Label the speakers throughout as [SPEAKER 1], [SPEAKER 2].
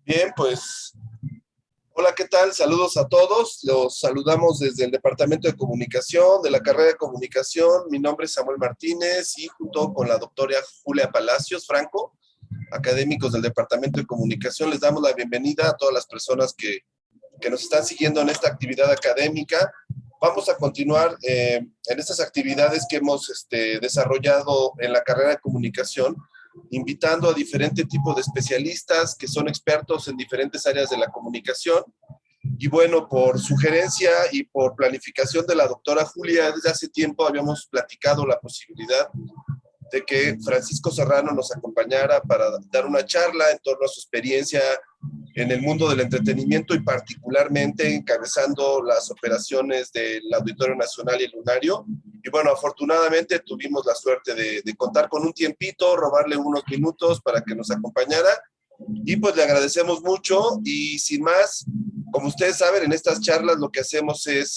[SPEAKER 1] Bien, pues, hola, ¿qué tal? Saludos a todos. Los saludamos desde el Departamento de Comunicación, de la carrera de Comunicación. Mi nombre es Samuel Martínez y junto con la doctora Julia Palacios Franco, académicos del Departamento de Comunicación, les damos la bienvenida a todas las personas que nos están siguiendo en esta actividad académica. Vamos a continuar en estas actividades que hemos desarrollado en la carrera de comunicación, invitando a diferentes tipos de especialistas que son expertos en diferentes áreas de la comunicación. Y bueno, por sugerencia y por planificación de la doctora Julia, desde hace tiempo habíamos platicado la posibilidad de que Francisco Serrano nos acompañara para dar una charla en torno a su experiencia en el mundo del entretenimiento y particularmente encabezando las operaciones del Auditorio Nacional y el Lunario. Y bueno, afortunadamente tuvimos la suerte de contar con un tiempito, robarle unos minutos para que nos acompañara. Y pues le agradecemos mucho y sin más, como ustedes saben, en estas charlas lo que hacemos es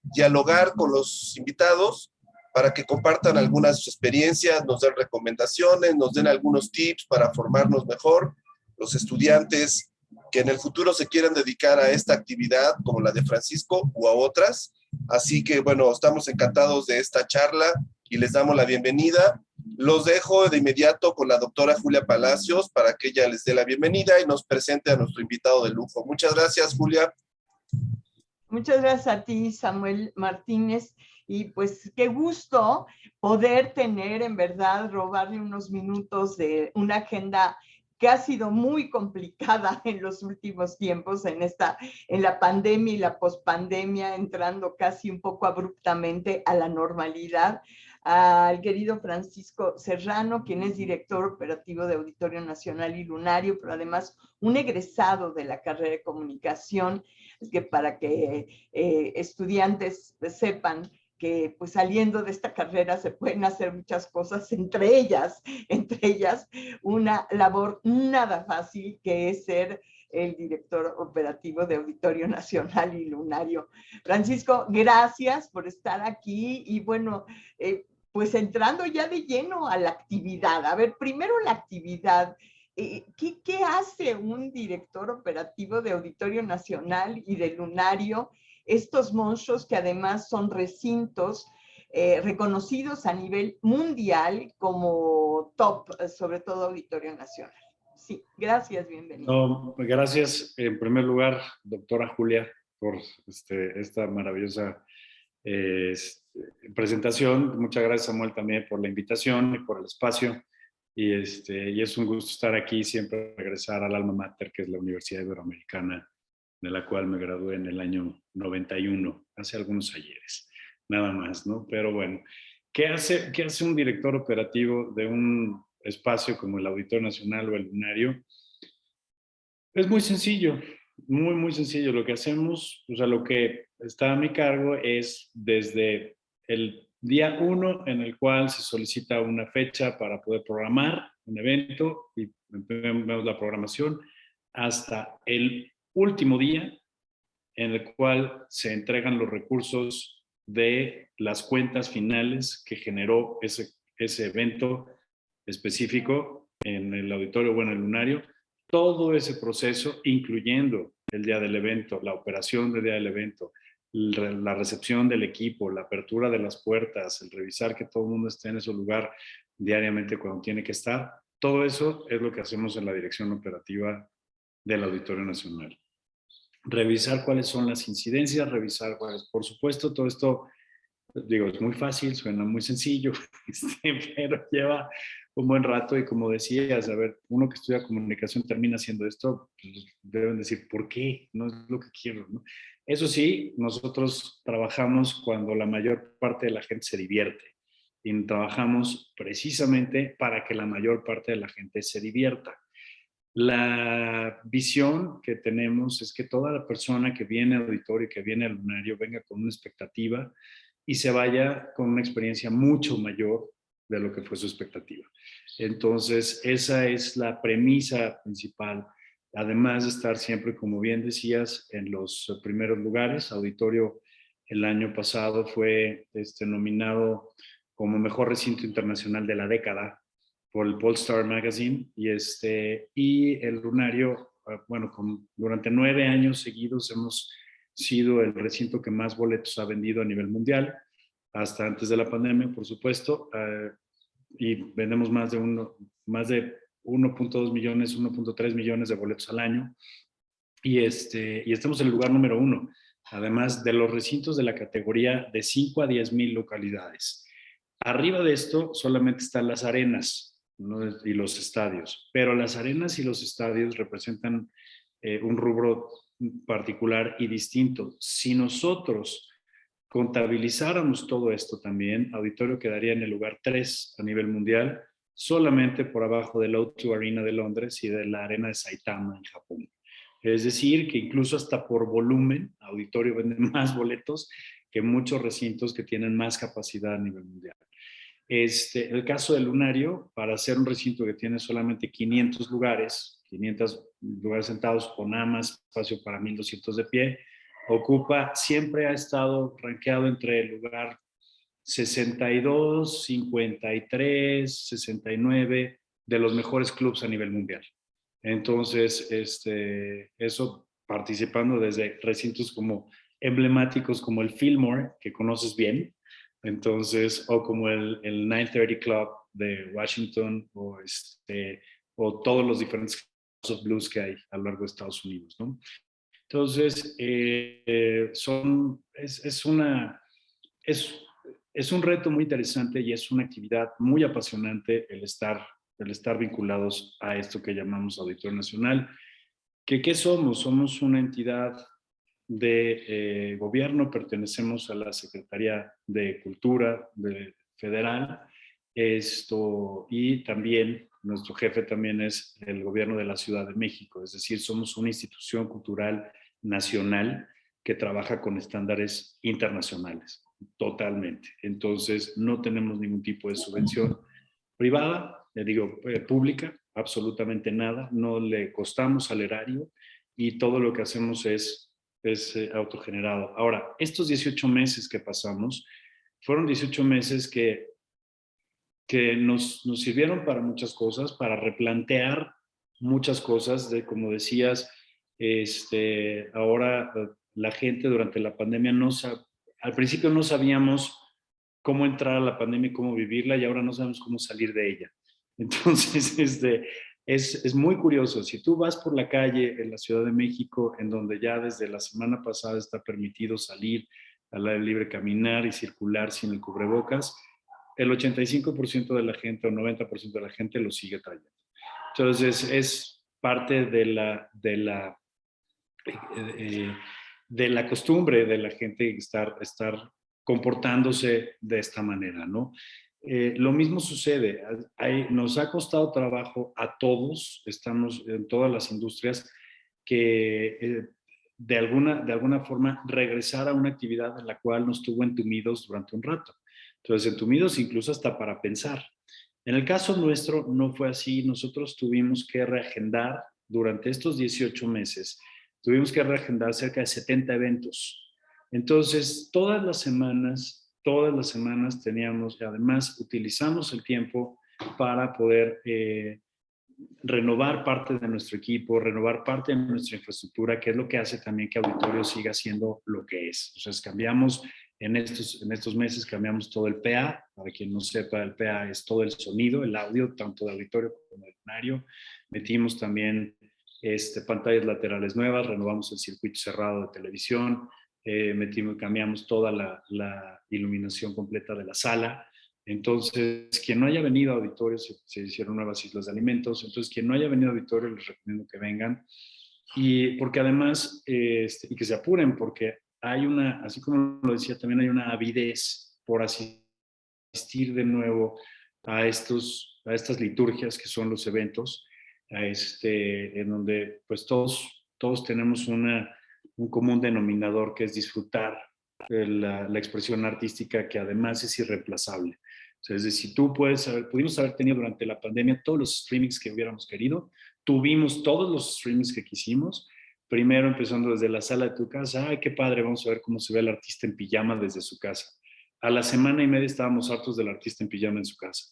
[SPEAKER 1] dialogar con los invitados para que compartan algunas de sus experiencias, nos den recomendaciones, nos den algunos tips para formarnos mejor, los estudiantes que en el futuro se quieran dedicar a esta actividad como la de Francisco o a otras. Así que bueno, estamos encantados de esta charla y les damos la bienvenida. Los dejo de inmediato con la doctora Julia Palacios para que ella les dé la bienvenida y nos presente a nuestro invitado de lujo. Muchas gracias, Julia.
[SPEAKER 2] Muchas gracias a ti, Samuel Martínez. Y pues qué gusto poder tener, en verdad, robarle unos minutos de una agenda que ha sido muy complicada en los últimos tiempos, en la pandemia y la pospandemia, entrando casi un poco abruptamente a la normalidad. Al querido Francisco Serrano, quien es director operativo de Auditorio Nacional y Lunario, pero además un egresado de la carrera de comunicación, que para que estudiantes sepan que pues saliendo de esta carrera se pueden hacer muchas cosas, entre ellas una labor nada fácil que es ser el director operativo de Auditorio Nacional y Lunario. Francisco, gracias por estar aquí y bueno, pues entrando ya de lleno a la actividad. A ver, primero la actividad. ¿Qué hace un director operativo de Auditorio Nacional y de Lunario? Estos monstruos que además son recintos reconocidos a nivel mundial como top, sobre todo Auditorio Nacional. Sí, gracias, bienvenido.
[SPEAKER 3] No, gracias en primer lugar, doctora Julia, por esta maravillosa presentación. Muchas gracias, Samuel, también por la invitación y por el espacio. Y es un gusto estar aquí, siempre regresar al alma mater, que es la Universidad Iberoamericana, de la cual me gradué en el año 91, hace algunos ayeres, nada más, ¿no? Pero bueno, ¿qué hace un director operativo de un espacio como el Auditorio Nacional o el Lunario? Es muy sencillo, muy, muy sencillo. Lo que hacemos, o sea, lo que está a mi cargo es desde el día 1 en el cual se solicita una fecha para poder programar un evento y vemos la programación, hasta el último día en el cual se entregan los recursos de las cuentas finales que generó ese evento específico en el auditorio o en el lunario. Todo ese proceso, incluyendo el día del evento, la operación del día del evento, la recepción del equipo, la apertura de las puertas, el revisar que todo el mundo esté en ese lugar diariamente cuando tiene que estar, todo eso es lo que hacemos en la dirección operativa del Auditorio Nacional. Revisar cuáles son las incidencias, revisar cuáles, por supuesto, todo esto, digo, es muy fácil, suena muy sencillo, pero lleva un buen rato y como decías, a ver, uno que estudia comunicación termina haciendo esto, pues deben decir, ¿por qué? No es lo que quiero, ¿no? Eso sí, nosotros trabajamos cuando la mayor parte de la gente se divierte y trabajamos precisamente para que la mayor parte de la gente se divierta. La visión que tenemos es que toda la persona que viene al auditorio y que viene al lunario venga con una expectativa y se vaya con una experiencia mucho mayor de lo que fue su expectativa. Entonces, esa es la premisa principal. Además de estar siempre, como bien decías, en los primeros lugares. Auditorio el año pasado fue nominado como mejor recinto internacional de la década por el Polestar Magazine y el lunario bueno, durante 9 años seguidos hemos sido el recinto que más boletos ha vendido a nivel mundial, hasta antes de la pandemia, por supuesto, y vendemos más de 1.2 millones, 1.3 millones de boletos al año, y estamos en el lugar número 1, además de los recintos de la categoría de 5 a 10 mil localidades. Arriba de esto solamente están las arenas, ¿no? Y los estadios, pero las arenas y los estadios representan un rubro particular y distinto. Si nosotros contabilizáramos todo esto también, Auditorio quedaría en el lugar 3 a nivel mundial, solamente por abajo del O2 Arena de Londres y de la Arena de Saitama en Japón. Es decir, que incluso hasta por volumen, Auditorio vende más boletos que muchos recintos que tienen más capacidad a nivel mundial. El caso del Lunario, para ser un recinto que tiene solamente 500 lugares sentados con nada más espacio para 1,200 de pie, siempre ha estado rankeado entre el lugar 62, 53, 69 de los mejores clubes a nivel mundial. Entonces, eso participando desde recintos como emblemáticos como el Fillmore, que conoces bien, entonces, o como el 930 Club de Washington, o todos los diferentes clubs of blues que hay a lo largo de Estados Unidos, ¿no? Entonces, es un reto muy interesante y es una actividad muy apasionante el estar vinculados a esto que llamamos Auditorio Nacional. ¿Qué somos? Somos una entidad de gobierno, pertenecemos a la Secretaría de Cultura Federal, y también nuestro jefe también es el gobierno de la Ciudad de México, es decir, somos una institución cultural nacional que trabaja con estándares internacionales, totalmente. Entonces, no tenemos ningún tipo de subvención privada, pública, absolutamente nada, no le costamos al erario y todo lo que hacemos es autogenerado. Ahora, estos 18 meses que pasamos, fueron 18 meses que nos sirvieron para muchas cosas, para replantear muchas cosas, como decías, ahora la gente durante la pandemia al principio no sabíamos cómo entrar a la pandemia y cómo vivirla, y ahora no sabemos cómo salir de ella. Entonces, es muy curioso. Si tú vas por la calle en la Ciudad de México, en donde ya desde la semana pasada está permitido salir al aire libre, caminar y circular sin el cubrebocas, el 85% de la gente o 90% de la gente lo sigue trayendo. Entonces, es parte de la costumbre de la gente estar comportándose de esta manera, ¿no? Lo mismo sucede, nos ha costado trabajo a todos, estamos en todas las industrias, que de alguna forma regresar a una actividad en la cual nos tuvo entumidos durante un rato. Entonces, entumidos incluso hasta para pensar. En el caso nuestro no fue así, nosotros tuvimos que reagendar durante estos 18 meses, tuvimos que reagendar cerca de 70 eventos. Entonces, todas las semanas teníamos, y además utilizamos el tiempo para poder renovar parte de nuestro equipo, renovar parte de nuestra infraestructura, que es lo que hace también que Auditorio siga siendo lo que es. Entonces, cambiamos en estos meses, cambiamos todo el PA. Para quien no sepa, el PA es todo el sonido, el audio, tanto de Auditorio como de Lunario. Metimos también pantallas laterales nuevas, renovamos el circuito cerrado de televisión, cambiamos toda la iluminación completa de la sala. Entonces, quien no haya venido a Auditorio, se hicieron nuevas islas de alimentos. Entonces, quien no haya venido a Auditorio, les recomiendo que vengan. Y porque además, y que se apuren, porque hay así como lo decía, también hay una avidez por asistir de nuevo a estas liturgias que son los eventos, en donde pues todos tenemos un común denominador, que es disfrutar la expresión artística, que además es irreemplazable. O sea, es decir, pudimos haber tenido durante la pandemia todos los streamings que hubiéramos querido, tuvimos todos los streamings que quisimos, primero empezando desde la sala de tu casa, ¡ay, qué padre! Vamos a ver cómo se ve el artista en pijama desde su casa. A la semana y media estábamos hartos del artista en pijama en su casa.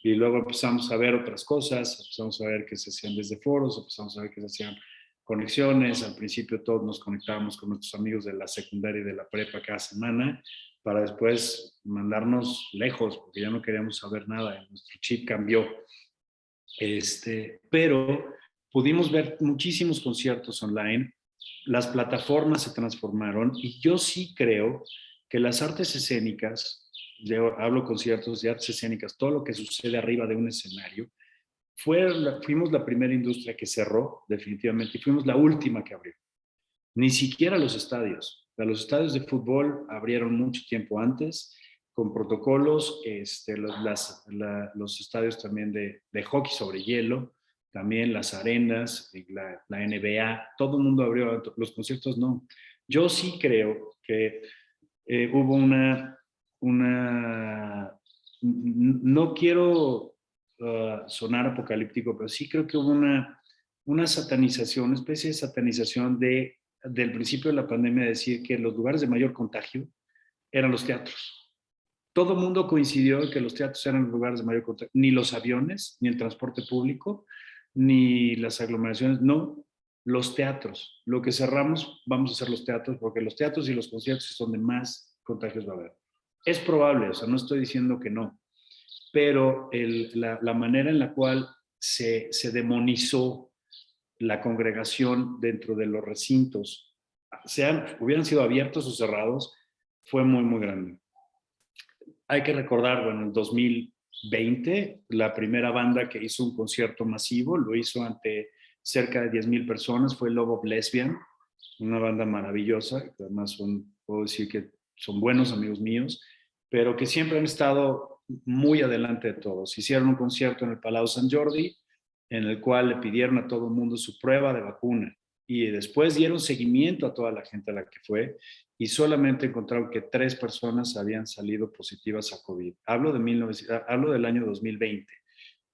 [SPEAKER 3] Y luego empezamos a ver otras cosas, empezamos a ver que se hacían desde foros, empezamos a ver que se hacían conexiones. Al principio todos nos conectábamos con nuestros amigos de la secundaria y de la prepa cada semana, para después mandarnos lejos, porque ya no queríamos saber nada. Nuestro chip cambió. Pero pudimos ver muchísimos conciertos online, las plataformas se transformaron y yo sí creo que las artes escénicas, yo hablo conciertos de artes escénicas, todo lo que sucede arriba de un escenario, fuimos la primera industria que cerró definitivamente y fuimos la última que abrió. Ni siquiera los estadios. Los estadios de fútbol abrieron mucho tiempo antes, con protocolos, los estadios también de hockey sobre hielo, también las arenas, la NBA, todo el mundo abrió, los conciertos no. Yo sí creo que hubo no quiero sonar apocalíptico, pero sí creo que hubo una satanización, una especie de satanización del principio de la pandemia, decir que los lugares de mayor contagio eran los teatros. Todo el mundo coincidió en que los teatros eran los lugares de mayor contagio. Ni los aviones, ni el transporte público, ni las aglomeraciones, no, los teatros. Lo que cerramos, vamos a hacer los teatros, porque los teatros y los conciertos es donde más contagios va a haber. Es probable, o sea, no estoy diciendo que no, pero la manera en la cual se demonizó la congregación dentro de los recintos, hubieran sido abiertos o cerrados, fue muy, muy grande. Hay que recordar, bueno, en 2020, la primera banda que hizo un concierto masivo, lo hizo ante cerca de 10,000 personas, fue Love of Lesbian, una banda maravillosa, que además puedo decir que son buenos amigos míos, pero que siempre han estado muy adelante de todos. Hicieron un concierto en el Palau Sant Jordi, en el cual le pidieron a todo el mundo su prueba de vacuna y después dieron seguimiento a toda la gente a la que fue y solamente encontraron que 3 personas habían salido positivas a COVID. Hablo del año 2020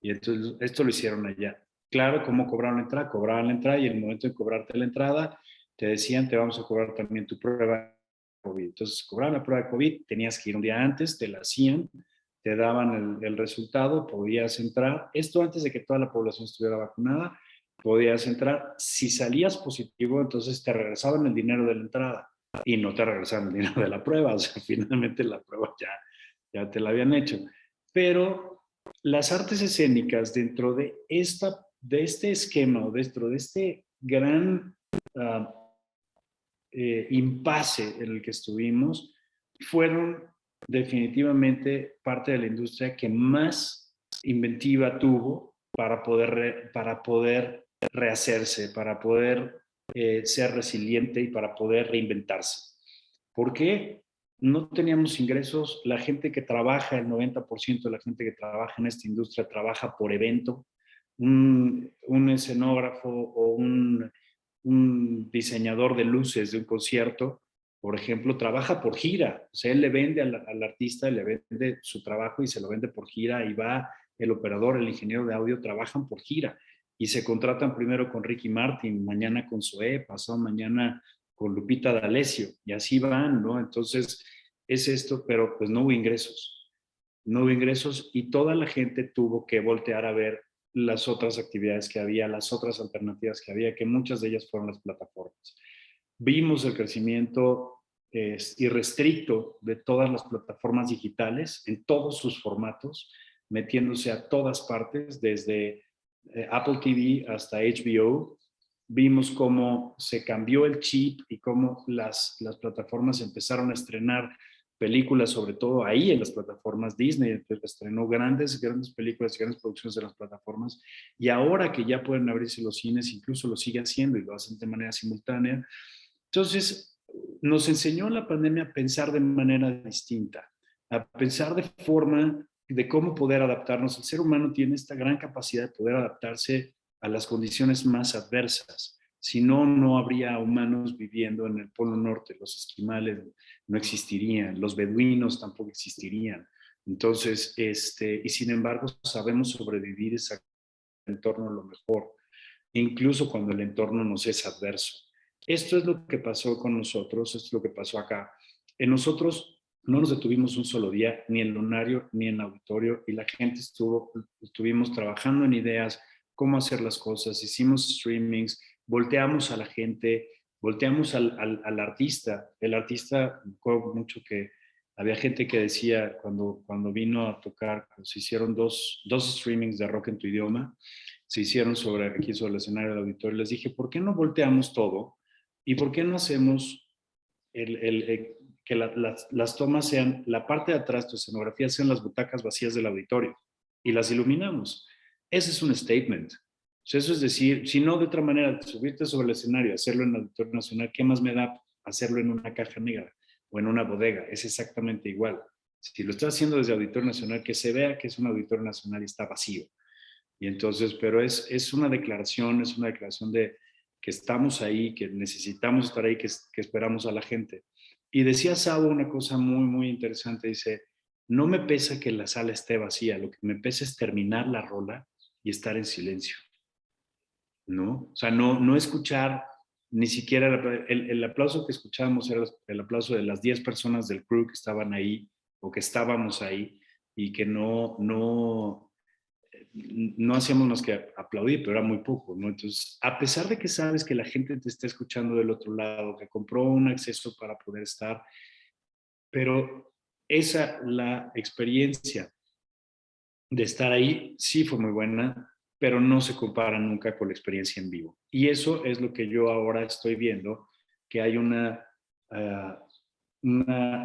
[SPEAKER 3] y entonces esto lo hicieron allá. Claro, ¿cómo cobraron la entrada? Cobraban la entrada y en el momento de cobrarte la entrada te decían, te vamos a cobrar también tu prueba de COVID. Entonces cobraban la prueba de COVID, tenías que ir un día antes, te la hacían, te daban el resultado, podías entrar. Esto antes de que toda la población estuviera vacunada, podías entrar. Si salías positivo, entonces te regresaban el dinero de la entrada y no te regresaban el dinero de la prueba. O sea, finalmente la prueba ya te la habían hecho. Pero las artes escénicas dentro de este esquema, dentro de este gran impasse en el que estuvimos, fueron definitivamente parte de la industria que más inventiva tuvo para poder rehacerse, para poder ser resiliente y para poder reinventarse. ¿Por qué? No teníamos ingresos. La gente que trabaja, el 90% de la gente que trabaja en esta industria trabaja por evento. Un escenógrafo o un diseñador de luces de un concierto, por ejemplo, trabaja por gira. O sea, él le vende al artista, le vende su trabajo y se lo vende por gira y va el operador, el ingeniero de audio, trabajan por gira y se contratan primero con Ricky Martin, mañana con Zoé, pasado mañana con Lupita D'Alessio y así van, ¿no? Entonces es esto, pero pues no hubo ingresos. No hubo ingresos y toda la gente tuvo que voltear a ver las otras actividades que había, las otras alternativas que había, que muchas de ellas fueron las plataformas. Vimos el crecimiento irrestricto de todas las plataformas digitales en todos sus formatos, metiéndose a todas partes, desde Apple TV hasta HBO. Vimos cómo se cambió el chip y cómo las plataformas empezaron a estrenar películas, sobre todo ahí en las plataformas. Disney estrenó grandes películas y grandes producciones de las plataformas, y ahora que ya pueden abrirse los cines, incluso lo sigue haciendo y lo hacen de manera simultánea. Entonces, nos enseñó la pandemia a pensar de manera distinta, a pensar de forma de cómo poder adaptarnos. El ser humano tiene esta gran capacidad de poder adaptarse a las condiciones más adversas. Si no, no habría humanos viviendo en el Polo Norte. Los esquimales no existirían, los beduinos tampoco existirían. Entonces, y sin embargo, sabemos sobrevivir ese entorno lo mejor, incluso cuando el entorno nos es adverso. Esto es lo que pasó con nosotros, esto es lo que pasó acá. En nosotros no nos detuvimos un solo día, ni en Lunario, ni en Auditorio, y la gente estuvimos trabajando en ideas, cómo hacer las cosas, hicimos streamings, volteamos a la gente, volteamos al artista. El artista, me acuerdo mucho que había gente que decía, cuando vino a tocar, se hicieron dos streamings de rock en tu idioma, se hicieron aquí sobre el escenario del auditorio. Les dije, ¿por qué no volteamos todo? ¿Y por qué no hacemos que las tomas sean, la parte de atrás de tu escenografía sean las butacas vacías del auditorio y las iluminamos? Ese es un statement. O sea, eso es decir, si no de otra manera, subirte sobre el escenario, hacerlo en el Auditorio Nacional, ¿qué más me da hacerlo en una caja negra o en una bodega? Es exactamente igual. Si lo estás haciendo desde Auditorio Nacional, que se vea que es un Auditorio Nacional y está vacío. Y entonces, pero es una declaración de que estamos ahí, que necesitamos estar ahí, que esperamos a la gente. Y decía Sabo una cosa muy, muy interesante, dice, no me pesa que la sala esté vacía, lo que me pesa es terminar la rola y estar en silencio, ¿no? O sea, no escuchar ni siquiera el aplauso que escuchábamos era el aplauso de las 10 personas del crew que estaban ahí o que estábamos ahí y que no hacíamos más que aplaudir, pero era muy poco, ¿no? Entonces, a pesar de que sabes que la gente te está escuchando del otro lado, que compró un acceso para poder estar, pero la experiencia de estar ahí sí fue muy buena, pero no se compara nunca con la experiencia en vivo. Y eso es lo que yo ahora estoy viendo, que hay una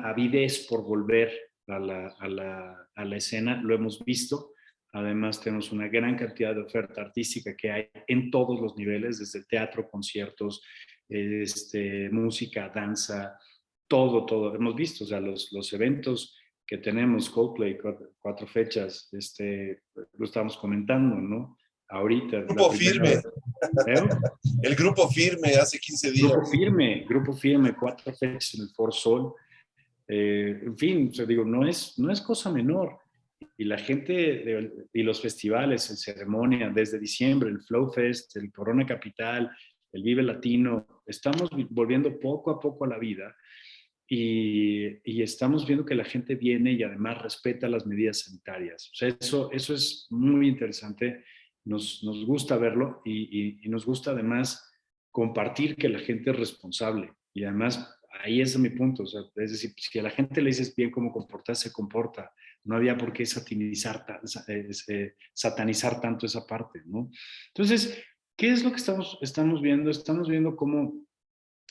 [SPEAKER 3] avidez por volver a la escena, lo hemos visto. Además, tenemos una gran cantidad de oferta artística que hay en todos los niveles, desde teatro, conciertos, música, danza, todo. Hemos visto, o sea, los eventos que tenemos, Coldplay, 4 fechas, lo estamos comentando, ¿no? Ahorita.
[SPEAKER 1] Grupo Firme. El Grupo Firme hace 15 días.
[SPEAKER 3] Grupo Firme, 4 fechas en el Foro Sol. En fin, o sea, digo, no es cosa menor. Y la gente y los festivales en ceremonia, desde diciembre, el Flow Fest, el Corona Capital, el Vive Latino, estamos volviendo poco a poco a la vida y estamos viendo que la gente viene y además respeta las medidas sanitarias. O sea, eso es muy interesante, nos gusta verlo y nos gusta además compartir que la gente es responsable y además ahí es mi punto, o sea, es decir, si a la gente le dices bien cómo comportarse, se comporta. No había por qué satanizar tanto esa parte, ¿no? Entonces, ¿qué es lo que estamos viendo? Estamos viendo cómo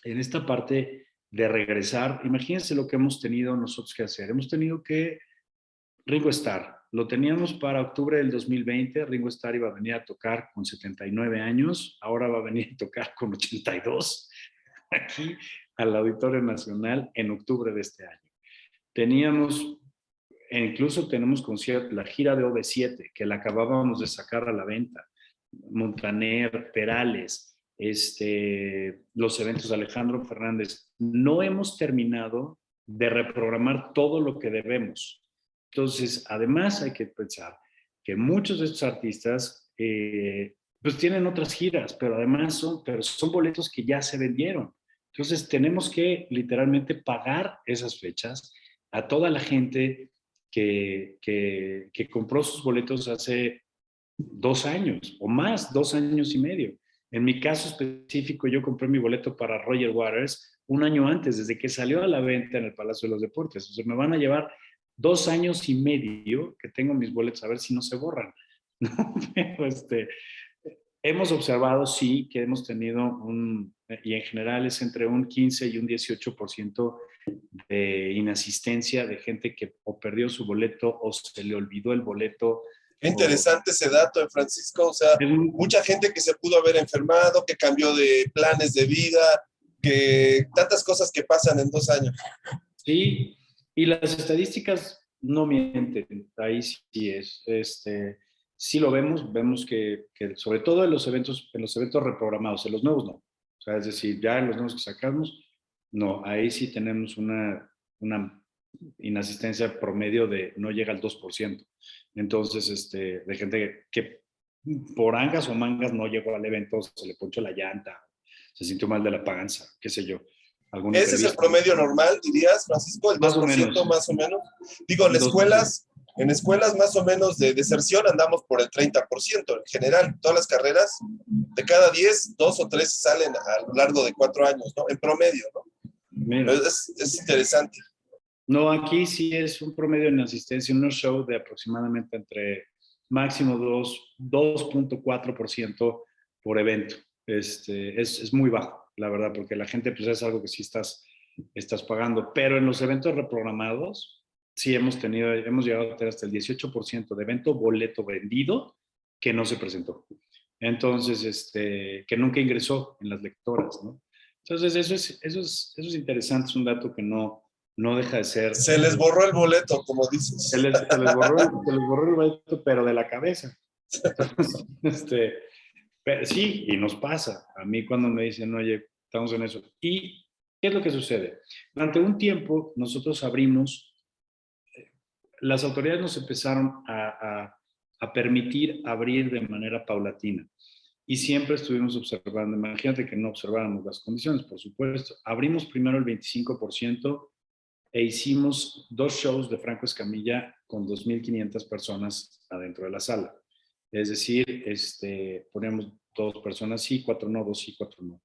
[SPEAKER 3] en esta parte de regresar, imagínense lo que hemos tenido nosotros que hacer. Hemos tenido que Ringo Starr, lo teníamos para octubre del 2020, Ringo Starr iba a venir a tocar con 79 años, ahora va a venir a tocar con 82, aquí al Auditorio Nacional en octubre de este año. Incluso tenemos concierto, la gira de OV7, que la acabábamos de sacar a la venta, Montaner, Perales, los eventos de Alejandro Fernández. No hemos terminado de reprogramar todo lo que debemos. Entonces, además hay que pensar que muchos de estos artistas pues tienen otras giras, pero además son boletos que ya se vendieron. Entonces, tenemos que literalmente pagar esas fechas a toda la gente que compró sus boletos hace 2 años o más, 2 años y medio. En mi caso específico, yo compré mi boleto para Roger Waters 1 año antes, desde que salió a la venta en el Palacio de los Deportes. O sea, me van a llevar 2 años y medio que tengo mis boletos, a ver si no se borran. Pero hemos observado, sí, que hemos tenido y en general es entre un 15 y un 18% de inasistencia de gente que o perdió su boleto o se le olvidó el boleto.
[SPEAKER 1] Qué interesante ese dato, Francisco. O sea, mucha gente que se pudo haber enfermado, que cambió de planes de vida, que tantas cosas que pasan en 2 años.
[SPEAKER 3] Sí, y las estadísticas no mienten, ahí sí es. Sí lo vemos que sobre todo en los eventos reprogramados, en los nuevos no. O sea, es decir, ya en los nuevos que sacamos, no, ahí sí tenemos una inasistencia promedio de no llega al 2%. Entonces, de gente que por angas o mangas no llegó al evento, se le ponchó la llanta, se sintió mal de la panza, qué sé yo. algún
[SPEAKER 1] ¿Ese es el
[SPEAKER 3] imprevisto.
[SPEAKER 1] promedio normal, dirías, Francisco? ¿El 2%
[SPEAKER 3] Más o menos.
[SPEAKER 1] más o menos? Digo, en escuelas más o menos de deserción andamos por el 30% en general. Todas las carreras, de cada 10, 2 o 3 salen a lo largo de 4 años, ¿no? En promedio, ¿no?
[SPEAKER 3] Mira.
[SPEAKER 1] Es interesante.
[SPEAKER 3] No, aquí sí es un promedio en asistencia, un show de aproximadamente entre máximo 2.4% por evento. Es muy bajo, la verdad, porque la gente pues es algo que sí estás pagando. Pero en los eventos reprogramados, sí hemos llegado a tener hasta el 18% de evento boleto vendido que no se presentó. Entonces, que nunca ingresó en las lectoras, ¿no? Entonces, eso es interesante, es un dato que no deja de ser.
[SPEAKER 1] Se les borró el boleto, como dices.
[SPEAKER 3] Se les borró el boleto, pero de la cabeza. Entonces, pero sí, y nos pasa. A mí cuando me dicen, oye, estamos en eso. ¿Y qué es lo que sucede? Durante un tiempo nosotros abrimos, las autoridades nos empezaron a permitir abrir de manera paulatina. Y siempre estuvimos observando, imagínate que no observáramos las condiciones, por supuesto. Abrimos primero el 25%, e hicimos 2 shows de Franco Escamilla con 2,500 personas adentro de la sala. Es decir, poníamos 2 personas sí, 4 no, 2 sí, 4 no.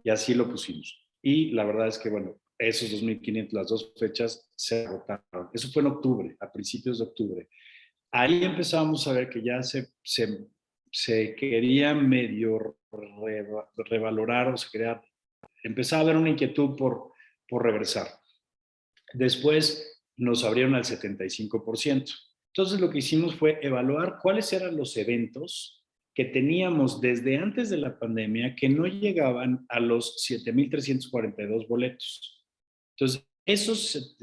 [SPEAKER 3] Y así lo pusimos. Y la verdad es que, bueno, esos 2,500, las 2 fechas se agotaron. Eso fue en octubre, a principios de octubre. Ahí empezamos a ver que ya se quería medio revalorar o empezaba a haber una inquietud por regresar. Después nos abrieron al 75%. Entonces lo que hicimos fue evaluar cuáles eran los eventos que teníamos desde antes de la pandemia que no llegaban a los 7,342 boletos. Entonces,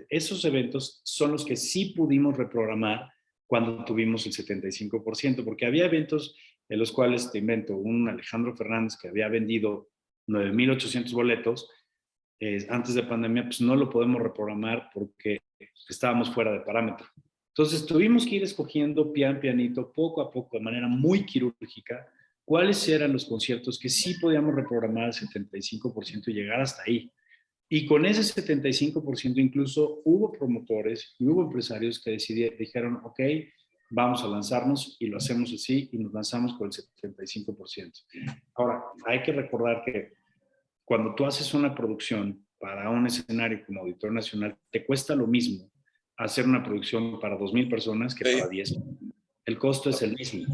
[SPEAKER 3] esos eventos son los que sí pudimos reprogramar cuando tuvimos el 75%, porque había eventos en los cuales, te invento, un Alejandro Fernández que había vendido 9,800 boletos, antes de pandemia, pues no lo podemos reprogramar porque estábamos fuera de parámetro. Entonces tuvimos que ir escogiendo pianito, poco a poco, de manera muy quirúrgica, cuáles eran los conciertos que sí podíamos reprogramar al 75% y llegar hasta ahí. Y con ese 75% incluso hubo promotores y hubo empresarios que dijeron, ok, vamos a lanzarnos y lo hacemos así y nos lanzamos con el 75%. Ahora, hay que recordar que cuando tú haces una producción para un escenario como Auditorio Nacional, te cuesta lo mismo hacer una producción para 2,000 personas que para 10. El costo es el mismo.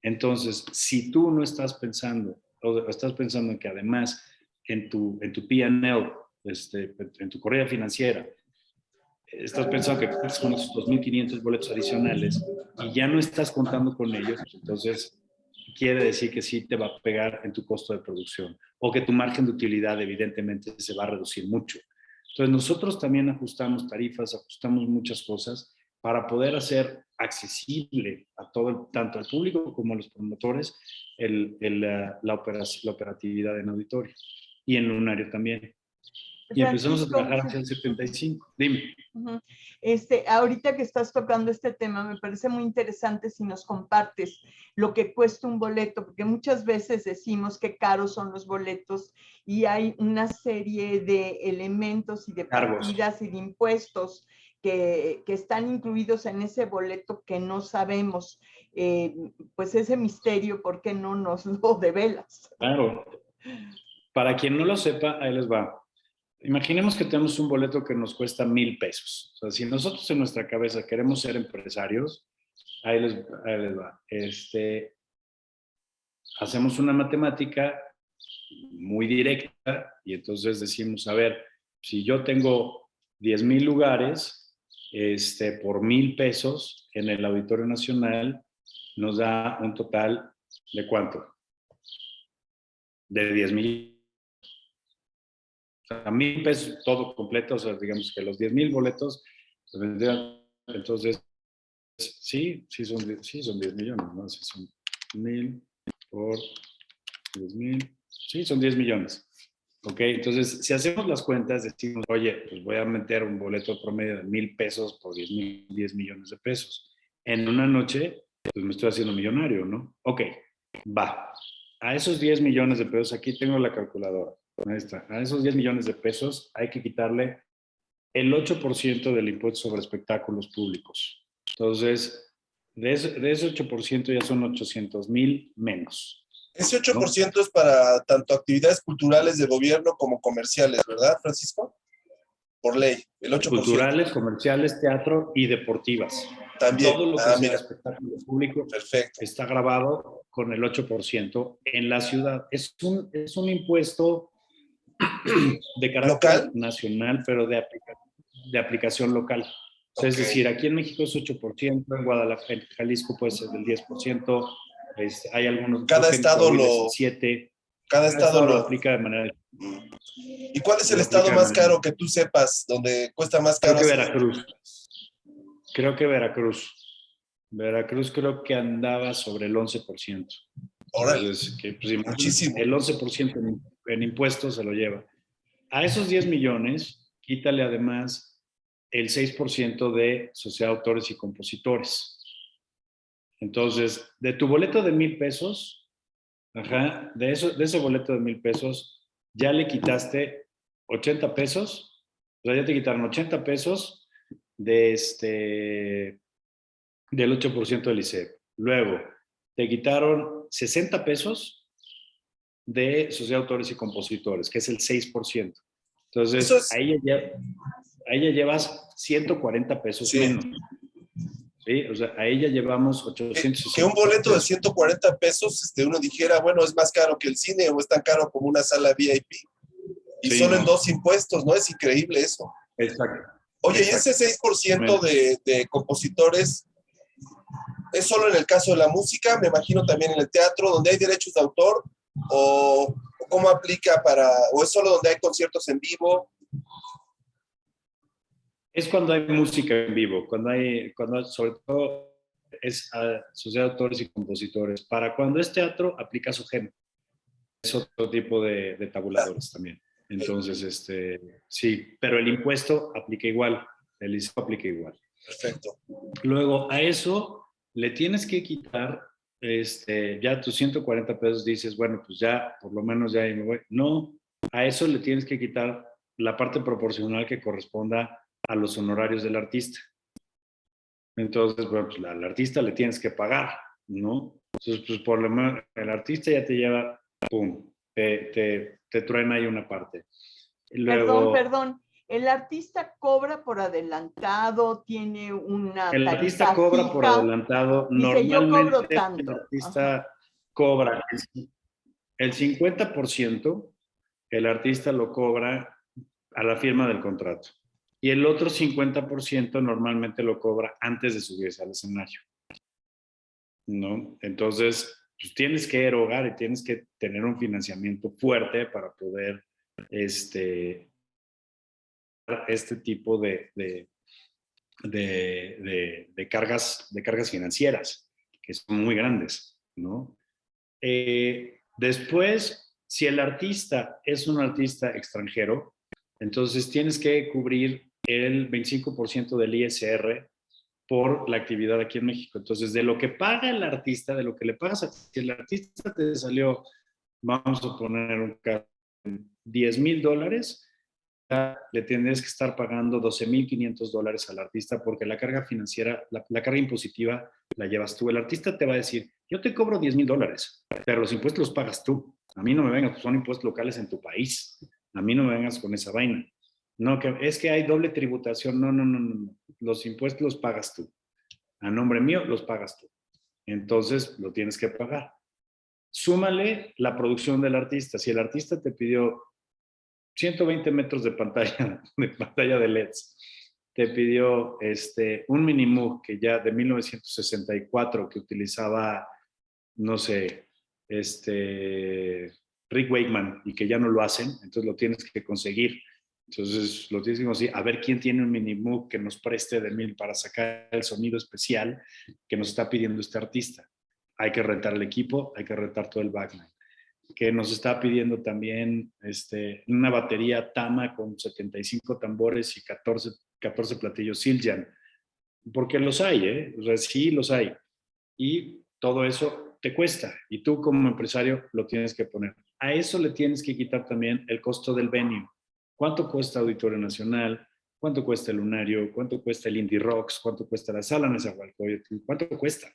[SPEAKER 3] Entonces, si tú no estás pensando, o estás pensando en que además en tu P&L, en tu corrida financiera, estás pensando que cuentas con esos 2,500 boletos adicionales y ya no estás contando con ellos, pues entonces quiere decir que sí te va a pegar en tu costo de producción o que tu margen de utilidad evidentemente se va a reducir mucho. Entonces nosotros también ajustamos tarifas, ajustamos muchas cosas para poder hacer accesible a tanto al público como a los promotores la operatividad en auditorio y en lunario también. Y empezamos a trabajar hacia el 75. Dime.
[SPEAKER 2] Ahorita que estás tocando este tema, me parece muy interesante si nos compartes lo que cuesta un boleto, porque muchas veces decimos que caros son los boletos y hay una serie de elementos y de partidas y de impuestos que están incluidos en ese boleto que no sabemos. Pues ese misterio, ¿por qué no nos lo develas?
[SPEAKER 3] Claro. Para quien no lo sepa, ahí les va. Imaginemos que tenemos un boleto que nos cuesta 1,000 pesos. O sea, si nosotros en nuestra cabeza queremos ser empresarios, ahí les va. Hacemos una matemática muy directa y entonces decimos, a ver, si yo tengo 10,000 lugares, por 1,000 pesos en el Auditorio Nacional, nos da un total de ¿cuánto? De 10,000. A 1,000 pesos todo completo, o sea, digamos que los 10,000 boletos se vendrían, entonces, sí son 10 millones, ¿no? Si son 1,000 por 10,000, sí, son 10 millones. Ok, entonces, si hacemos las cuentas, decimos, oye, pues voy a meter un boleto promedio de 1,000 pesos por 10 millones de pesos. En una noche, pues me estoy haciendo millonario, ¿no? Ok, va. A esos 10 millones de pesos, aquí tengo la calculadora. Ahí está. A esos 10 millones de pesos hay que quitarle el 8% del impuesto sobre espectáculos públicos. Entonces, de ese 8% ya son 800,000 menos.
[SPEAKER 1] Ese 8% es para tanto actividades culturales de gobierno como comerciales, ¿verdad, Francisco? Por ley, el 8%.
[SPEAKER 3] Culturales, comerciales, teatro y deportivas.
[SPEAKER 1] También.
[SPEAKER 3] Todo lo que sea espectáculo público está grabado con el 8% en la ciudad. Es un impuesto de carácter ¿local? Nacional, pero de aplicación local. O sea, es decir, aquí en México es 8%, en Guadalajara, en Jalisco puede ser del 10%, hay algunos...
[SPEAKER 1] Cada estado lo...
[SPEAKER 3] 7%.
[SPEAKER 1] Cada estado lo
[SPEAKER 3] aplica de manera...
[SPEAKER 1] ¿Y cuál es el estado más caro que tú sepas, donde cuesta más caro?
[SPEAKER 3] Creo que Veracruz. Veracruz creo que andaba sobre el 11%.
[SPEAKER 1] Órale.
[SPEAKER 3] Entonces, pues,
[SPEAKER 1] muchísimo.
[SPEAKER 3] El 11% en impuestos se lo lleva. A esos 10 millones, quítale además el 6% de sociedad de autores y compositores. Entonces, de tu boleto de 1,000 pesos, de ese boleto de 1,000 pesos, ya le quitaste 80 pesos, o sea, ya te quitaron 80 pesos del 8% del ISEP. Luego, te quitaron 60 pesos de sociedad de autores y compositores, que es el 6%. Entonces, ahí ya llevas 140 pesos menos. ¿Sí? O sea, ahí ya llevamos 860
[SPEAKER 1] que un boleto de 140 pesos, uno dijera, bueno, es más caro que el cine o es tan caro como una sala VIP. Y solo en 2 impuestos, ¿no? Es increíble eso.
[SPEAKER 3] Exacto.
[SPEAKER 1] Oye, ¿y ese 6% de compositores es solo en el caso de la música? Me imagino también en el teatro, donde hay derechos de autor, o cómo aplica o es solo donde hay conciertos en vivo.
[SPEAKER 3] Es cuando hay música en vivo, cuando sobre todo es a sociedad de autores y compositores. Para cuando es teatro, aplica su género. Es otro tipo de tabuladores también. Entonces, sí, pero el impuesto aplica igual, el ISEP aplica igual.
[SPEAKER 1] Perfecto.
[SPEAKER 3] Luego, a eso le tienes que quitar, ya tus 140 pesos, dices, bueno, pues ya, por lo menos ya ahí me voy. No, a eso le tienes que quitar la parte proporcional que corresponda a los honorarios del artista. Entonces, bueno, pues al artista le tienes que pagar, ¿no? Entonces, pues por lo menos el artista ya te lleva, pum, te truena ahí una parte. Luego,
[SPEAKER 2] perdón. ¿El artista cobra por adelantado? ¿Tiene una
[SPEAKER 3] el artista cobra fija por adelantado.
[SPEAKER 2] Dice,
[SPEAKER 3] normalmente
[SPEAKER 2] yo cobro tanto.
[SPEAKER 3] El artista cobra el 50%, el artista lo cobra a la firma del contrato. Y el otro 50% normalmente lo cobra antes de subirse al escenario, ¿no? Entonces, pues tienes que erogar y tienes que tener un financiamiento fuerte para poder este tipo de cargas financieras, que son muy grandes, ¿no? Después, si el artista es un artista extranjero, entonces tienes que cubrir el 25% del ISR por la actividad aquí en México. Entonces, de lo que paga el artista, de lo que le pagas, si el artista te salió, vamos a poner un caso, $10,000, le tendrías que estar pagando $12,500 al artista porque la carga financiera, la carga impositiva la llevas tú. El artista te va a decir, yo te cobro $10,000, pero los impuestos los pagas tú. A mí no me vengas, son impuestos locales en tu país. A mí no me vengas con esa vaina. No, es que hay doble tributación. No. Los impuestos los pagas tú. A nombre mío los pagas tú. Entonces lo tienes que pagar. Súmale la producción del artista. Si el artista te pidió 120 metros de pantalla de LEDs, te pidió un Minimoog que ya de 1964 que utilizaba, no sé, Rick Wakeman y que ya no lo hacen, entonces lo tienes que conseguir. Entonces lo tienes que conseguir. A ver quién tiene un Minimoog que nos preste de 1,000 para sacar el sonido especial que nos está pidiendo este artista. Hay que rentar el equipo, hay que rentar todo el backline. Que nos está pidiendo también una batería Tama con 75 tambores y 14 platillos Siljan, porque los hay, o sea, sí los hay, y todo eso te cuesta, y tú como empresario lo tienes que poner. a eso le tienes que quitar también el costo del venue. ¿Cuánto cuesta Auditorio Nacional? ¿Cuánto cuesta el Lunario? ¿Cuánto cuesta el Indie Rocks? ¿Cuánto cuesta la Sala Nezahualcóyotl? ¿Cuánto cuesta?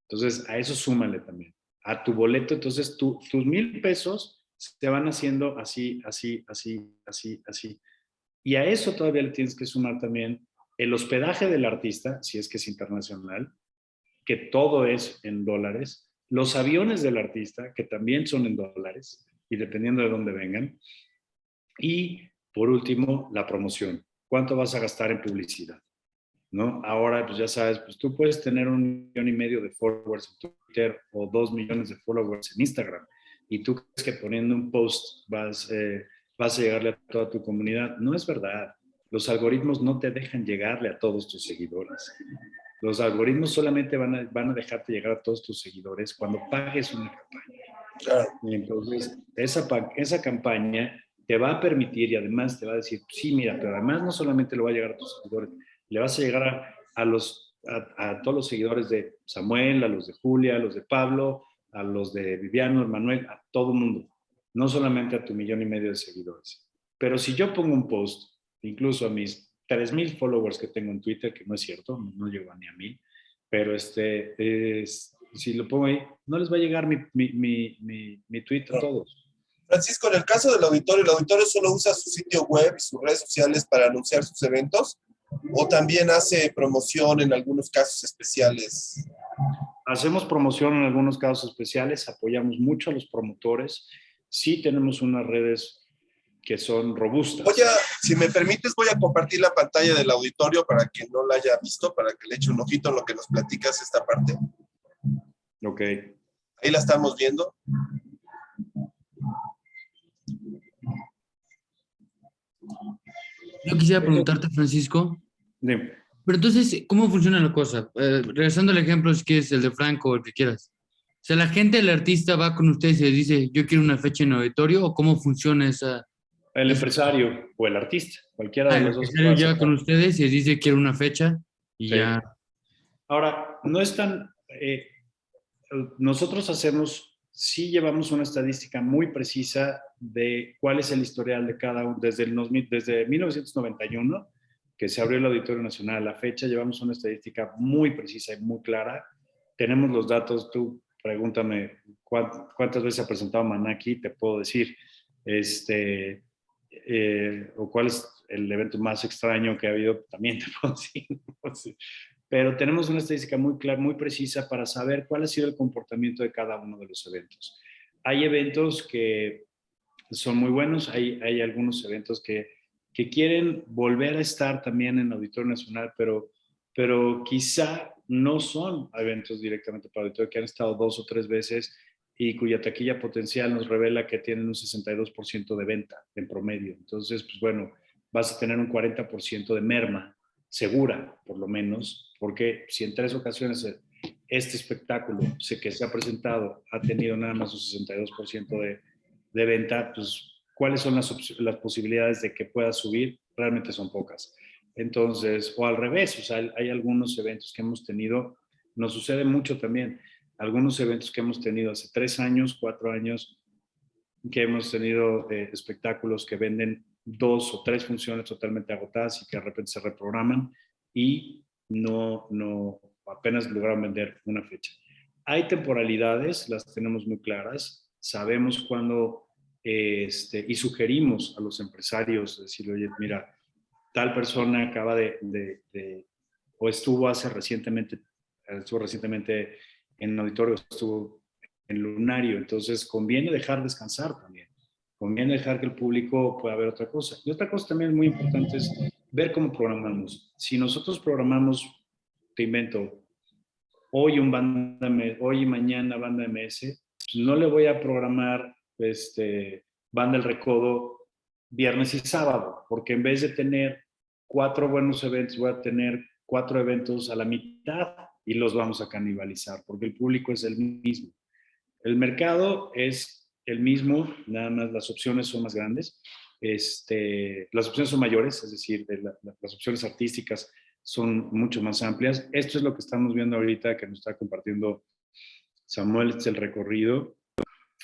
[SPEAKER 3] Entonces, a eso súmale también. A tu boleto, entonces tus 1,000 pesos se van haciendo así, así, así, así, así. Y a eso todavía le tienes que sumar también el hospedaje del artista, si es que es internacional, que todo es en dólares, los aviones del artista, que también son en dólares, y dependiendo de dónde vengan, y por último, la promoción. ¿Cuánto vas a gastar en publicidad? ¿No? Ahora, pues ya sabes, pues tú puedes tener 1,5 millones de followers en Twitter o 2 millones de followers en Instagram, y tú crees que poniendo un post vas a llegarle a toda tu comunidad. No es verdad. Los algoritmos no te dejan llegarle a todos tus seguidores. Los algoritmos solamente van a dejarte llegar a todos tus seguidores cuando pagues una campaña.
[SPEAKER 1] Claro.
[SPEAKER 3] Y entonces, esa campaña te va a permitir y además te va a decir, sí, mira, pero además no solamente le va a llegar a tus seguidores, le vas a llegar a todos los seguidores de Samuel, a los de Julia, a los de Pablo, a los de Viviano, Manuel, a todo el mundo. No solamente a tu 1,5 millones de seguidores. Pero si yo pongo un post, incluso a mis 3,000 followers que tengo en Twitter, que no es cierto, no llego ni a 1,000, pero si lo pongo ahí, no les va a llegar mi tweet a todos.
[SPEAKER 1] Francisco, en el caso del auditorio, ¿el auditorio solo usa su sitio web y sus redes sociales para anunciar sus eventos? ¿O también hace promoción en algunos casos especiales?
[SPEAKER 3] Hacemos promoción en algunos casos especiales, apoyamos mucho a los promotores. Sí tenemos unas redes que son robustas.
[SPEAKER 1] Si me permites, voy a compartir la pantalla del auditorio para quien no la haya visto, para que le eche un ojito en lo que nos platicas esta parte.
[SPEAKER 3] Ok.
[SPEAKER 1] Ahí la estamos viendo.
[SPEAKER 4] Yo quisiera preguntarte, Francisco,
[SPEAKER 3] Dime.
[SPEAKER 4] pero entonces, ¿cómo funciona la cosa? Regresando al ejemplo, si quieres, el de Franco o el que quieras. O sea, ¿la gente, el artista va con ustedes y les dice, yo quiero una fecha en auditorio? ¿O cómo funciona esa?
[SPEAKER 3] El empresario o el artista, cualquiera de
[SPEAKER 4] El
[SPEAKER 3] los dos.
[SPEAKER 4] empresario llega con ustedes y les dice, quiero una fecha y
[SPEAKER 3] Sí.
[SPEAKER 4] ya.
[SPEAKER 3] Ahora, no es tan... nosotros sí llevamos una estadística muy precisa de cuál es el historial de cada uno. Desde 1991, que se abrió el Auditorio Nacional, a la fecha llevamos una estadística muy precisa y muy clara. Tenemos los datos, tú pregúntame cuántas veces ha presentado Manaki, te puedo decir, o cuál es el evento más extraño que ha habido, también te puedo decir. Pero tenemos una estadística muy clara, muy precisa para saber cuál ha sido el comportamiento de cada uno de los eventos. Hay eventos que son muy buenos, hay algunos eventos que quieren volver a estar también en Auditorio Nacional, pero quizá no son eventos directamente para Auditorio, que han estado 2 o 3 veces y cuya taquilla potencial nos revela que tienen un 62% de venta en promedio. Entonces, pues bueno, vas a tener un 40% de merma segura, por lo menos, porque si en 3 ocasiones este espectáculo que se ha presentado ha tenido nada más un 62% de venta, pues ¿cuáles son las posibilidades de que pueda subir? Realmente son pocas. Entonces, o al revés, o sea, hay algunos eventos que hemos tenido, nos sucede mucho también, algunos eventos que hemos tenido hace 3 años, 4 años, que hemos tenido espectáculos que venden 2 o 3 funciones totalmente agotadas y que de repente se reprograman y no apenas lograron vender una fecha. Hay temporalidades, las tenemos muy claras, sabemos cuándo y sugerimos a los empresarios decirle, oye, mira, tal persona acaba o estuvo recientemente en auditorio, estuvo en Lunario, entonces conviene dejar descansar también, conviene dejar que el público pueda ver otra cosa. Y otra cosa también muy importante es ver cómo programamos. Si nosotros programamos, te invento, hoy y mañana banda MS, pues no le voy a programar banda El Recodo viernes y sábado, porque en vez de tener 4 buenos eventos, voy a tener 4 eventos a la mitad y los vamos a canibalizar, porque el público es el mismo. El mercado es el mismo, nada más las opciones son más grandes, las opciones son mayores, es decir, las opciones artísticas son mucho más amplias. Esto es lo que estamos viendo ahorita, que nos está compartiendo Samuel, es el recorrido.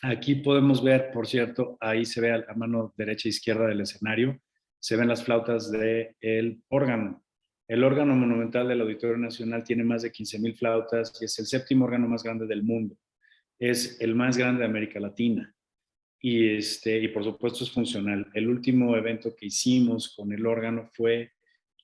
[SPEAKER 3] Aquí podemos ver, por cierto, ahí se ve a mano derecha e izquierda del escenario, se ven las flautas del órgano. El órgano monumental del Auditorio Nacional tiene más de 15,000 flautas y es el séptimo órgano más grande del mundo. Es el más grande de América Latina. Y por supuesto es funcional. El último evento que hicimos con el órgano fue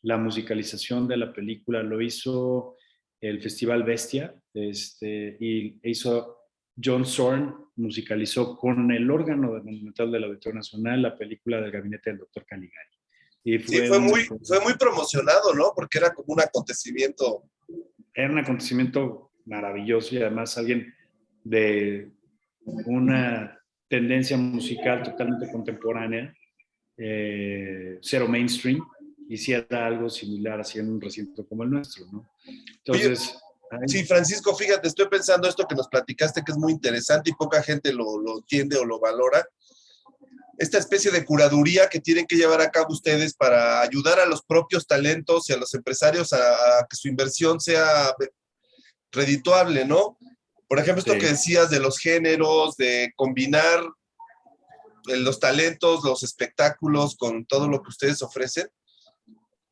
[SPEAKER 3] la musicalización de la película. Lo hizo el Festival Bestia y hizo John Zorn, musicalizó con el órgano monumental del Auditorio Nacional la película del gabinete del Dr. Caligari. Y
[SPEAKER 1] Sí, fue muy promocionado, ¿no? Porque era como un acontecimiento.
[SPEAKER 3] Era un acontecimiento maravilloso y además alguien de una tendencia musical totalmente contemporánea, cero mainstream, hiciera algo similar así en un recinto como el nuestro, ¿no? Entonces...
[SPEAKER 1] Oye, sí, Francisco, fíjate, estoy pensando esto que nos platicaste que es muy interesante y poca gente lo entiende o lo valora. Esta especie de curaduría que tienen que llevar a cabo ustedes para ayudar a los propios talentos y a los empresarios a que su inversión sea redituable, ¿no? Por ejemplo, esto
[SPEAKER 3] Sí.
[SPEAKER 1] que decías de los géneros, de combinar los talentos, los espectáculos con todo lo que ustedes ofrecen.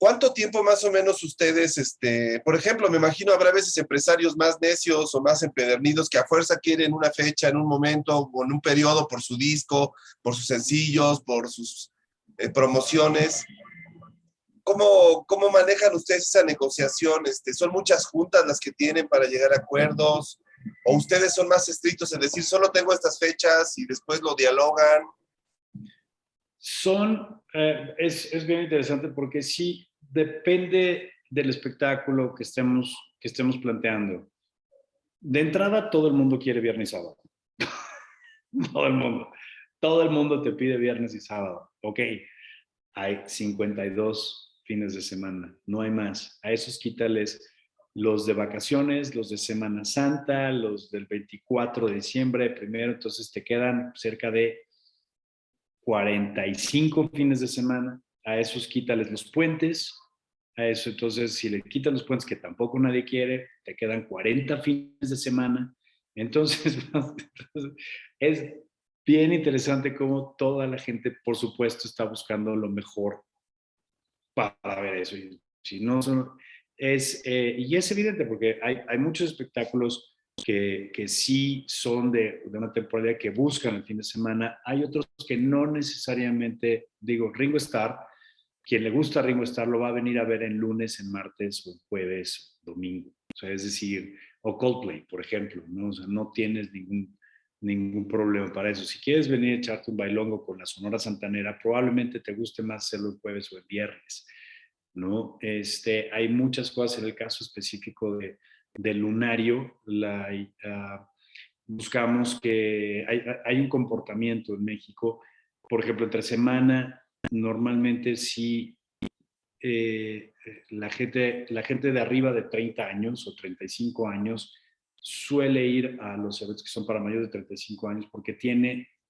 [SPEAKER 1] ¿Cuánto tiempo más o menos ustedes, por ejemplo, me imagino habrá veces empresarios más necios o más empedernidos que a fuerza quieren una fecha en un momento o en un periodo por su disco, por sus sencillos, por sus promociones? ¿Cómo manejan ustedes esa negociación? ¿Son muchas juntas las que tienen para llegar a acuerdos? ¿O ustedes son más estrictos en decir, solo tengo estas fechas y después lo dialogan?
[SPEAKER 3] Es bien interesante porque sí depende del espectáculo que estemos planteando. De entrada, todo el mundo quiere viernes y sábado. Todo el mundo te pide viernes y sábado. Ok, hay 52 fines de semana, no hay más. A esos quítales los de vacaciones, los de Semana Santa, los del 24 de diciembre, primero, entonces te quedan cerca de 45 fines de semana. A esos quítales los puentes. A eso, entonces, si le quitan los puentes, que tampoco nadie quiere, te quedan 40 fines de semana. Entonces, es bien interesante cómo toda la gente, por supuesto, está buscando lo mejor para ver eso. Y si no y es evidente porque hay muchos espectáculos que sí son de una temporalidad que buscan el fin de semana. Hay otros que no necesariamente, digo, Ringo Starr, quien le gusta a Ringo Starr lo va a venir a ver en lunes, en martes, o en jueves, domingo. O sea, es decir, o Coldplay, por ejemplo, ¿no? O sea, no tienes ningún problema para eso. Si quieres venir a echarte un bailongo con la Sonora Santanera, probablemente te guste más hacerlo el jueves o el viernes, ¿no? Hay muchas cosas en el caso específico de Lunario. Buscamos que hay un comportamiento en México, por ejemplo, entre semana, normalmente sí la gente de arriba de 30 años o 35 años suele ir a los eventos que son para mayores de 35 años porque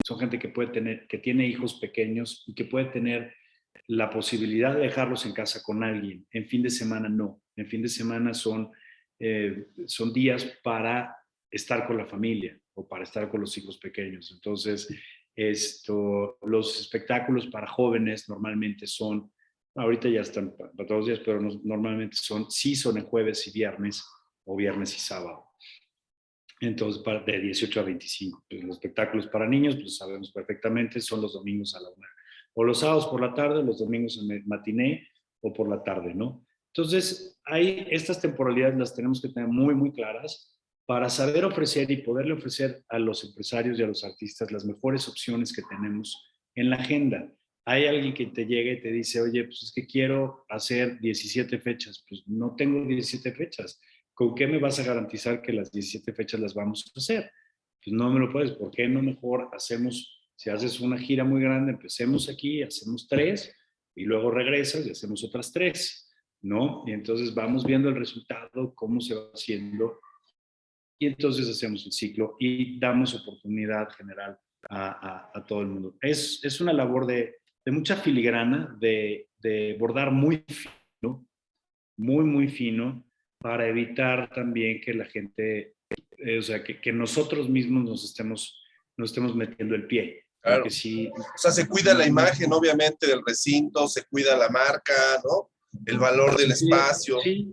[SPEAKER 3] son gente que tiene hijos pequeños y que puede tener la posibilidad de dejarlos en casa con alguien. En fin de semana no. En fin de semana son días para estar con la familia o para estar con los hijos pequeños. Entonces, los espectáculos para jóvenes normalmente son, ahorita ya están para todos los días, pero normalmente sí son en jueves y viernes o viernes y sábado. Entonces, de 18 a 25. Pues, los espectáculos para niños, pues sabemos perfectamente, son los domingos a la 1. O los sábados por la tarde, los domingos en el matiné o por la tarde, ¿no? Entonces, estas temporalidades las tenemos que tener muy, muy claras para saber ofrecer y poderle ofrecer a los empresarios y a los artistas las mejores opciones que tenemos en la agenda. Hay alguien que te llega y te dice, oye, pues es que quiero hacer 17 fechas. Pues no tengo 17 fechas. ¿Con qué me vas a garantizar que las 17 fechas las vamos a hacer? Pues no me lo puedes. ¿Por qué no mejor si haces una gira muy grande, empecemos aquí, hacemos 3 y luego regresas y hacemos otras 3, ¿no? Y entonces vamos viendo el resultado, cómo se va haciendo y entonces hacemos el ciclo y damos oportunidad general a todo el mundo. Es una labor de mucha filigrana, de bordar muy fino, muy, muy fino, para evitar también que la gente, o sea, que nosotros mismos nos no estemos metiendo el pie.
[SPEAKER 1] Claro.
[SPEAKER 3] Porque sí,
[SPEAKER 1] O sea, se cuida la imagen, obviamente, del recinto, se cuida la marca, ¿no? El valor del espacio.
[SPEAKER 3] Sí.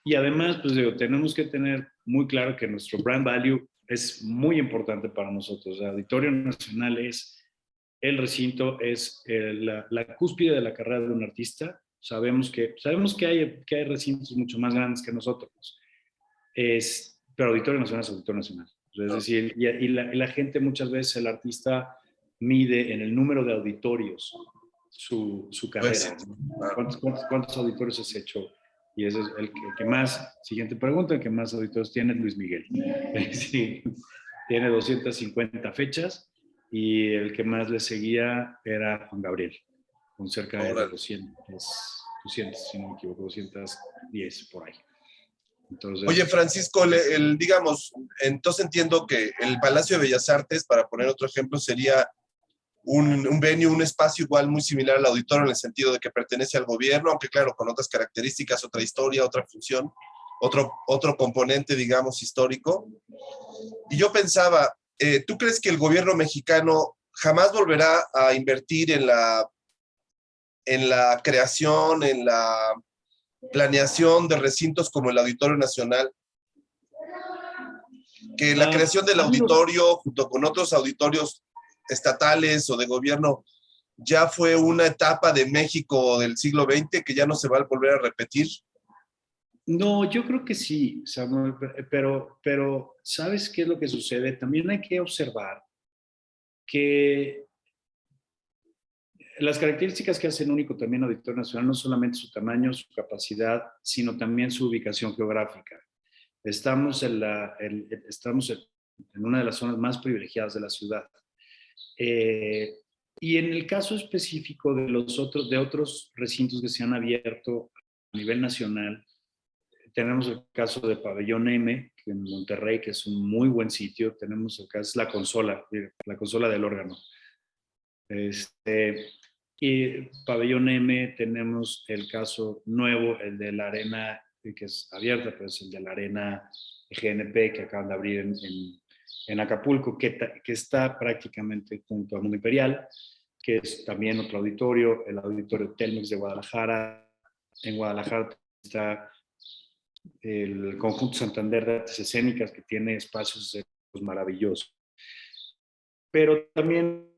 [SPEAKER 3] Y además, pues digo, tenemos que tener muy claro que nuestro brand value es muy importante para nosotros. El Auditorio Nacional es el recinto, es la cúspide de la carrera de un artista. Sabemos que hay recintos mucho más grandes que nosotros, pero Auditorio Nacional es Auditorio Nacional. Es decir, y la gente muchas veces, el artista mide en el número de auditorios su carrera.
[SPEAKER 1] Pues,
[SPEAKER 3] ¿no? ¿Cuántos auditorios has hecho? Y ese es el que más, siguiente pregunta, el que más auditorios tiene es Luis Miguel. Sí, tiene 250 fechas y el que más le seguía era Juan Gabriel, con cerca de 200, si no me equivoco, 210 por ahí. Entonces,
[SPEAKER 1] oye, Francisco, digamos, entonces entiendo que el Palacio de Bellas Artes, para poner otro ejemplo, sería un venue, un espacio igual muy similar al auditorio en el sentido de que pertenece al gobierno, aunque claro, con otras características, otra historia, otra función, otro componente, digamos, histórico. Y yo pensaba, ¿tú crees que el gobierno mexicano jamás volverá a invertir en la creación, en la planeación de recintos como el Auditorio Nacional? Que la creación del auditorio, junto con otros auditorios estatales o de gobierno, ya fue una etapa de México del siglo XX que ya no se va a volver a repetir.
[SPEAKER 3] No, yo creo que sí, Samuel, pero ¿sabes qué es lo que sucede? También hay que observar que las características que hacen único también Auditorio Nacional no solamente su tamaño, su capacidad, sino también su ubicación geográfica. Estamos en una de las zonas más privilegiadas de la ciudad. Y en el caso específico de otros recintos que se han abierto a nivel nacional, tenemos el caso de Pabellón M, que en Monterrey, que es un muy buen sitio. Tenemos el caso, la consola del órgano. Y Pabellón M, tenemos el caso nuevo, el de la arena, que es abierta, pero es el de la arena GNP, que acaban de abrir en Acapulco, que está prácticamente junto a Mundo Imperial, que es también otro auditorio, el Auditorio Telmex de Guadalajara. En Guadalajara está el Conjunto Santander de Artes Escénicas, que tiene espacios maravillosos. Pero también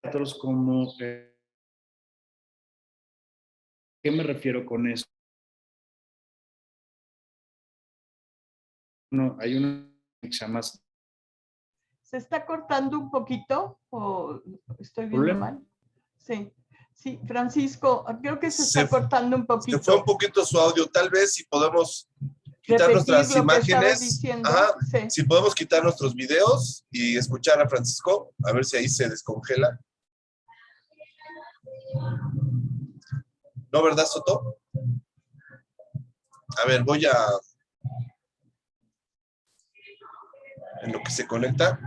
[SPEAKER 3] otros como... ¿Qué me refiero con eso? No, hay una que se llama...
[SPEAKER 2] ¿Se está cortando un poquito o estoy viendo mal? Sí. Sí, Francisco, creo que se está cortando un poquito.
[SPEAKER 1] Se fue un poquito su audio, tal vez si podemos quitar nuestras imágenes. Ajá, sí. Si podemos quitar nuestros videos y escuchar a Francisco, a ver si ahí se descongela. ¿No, verdad, Soto? A ver, voy a... En lo que se conecta.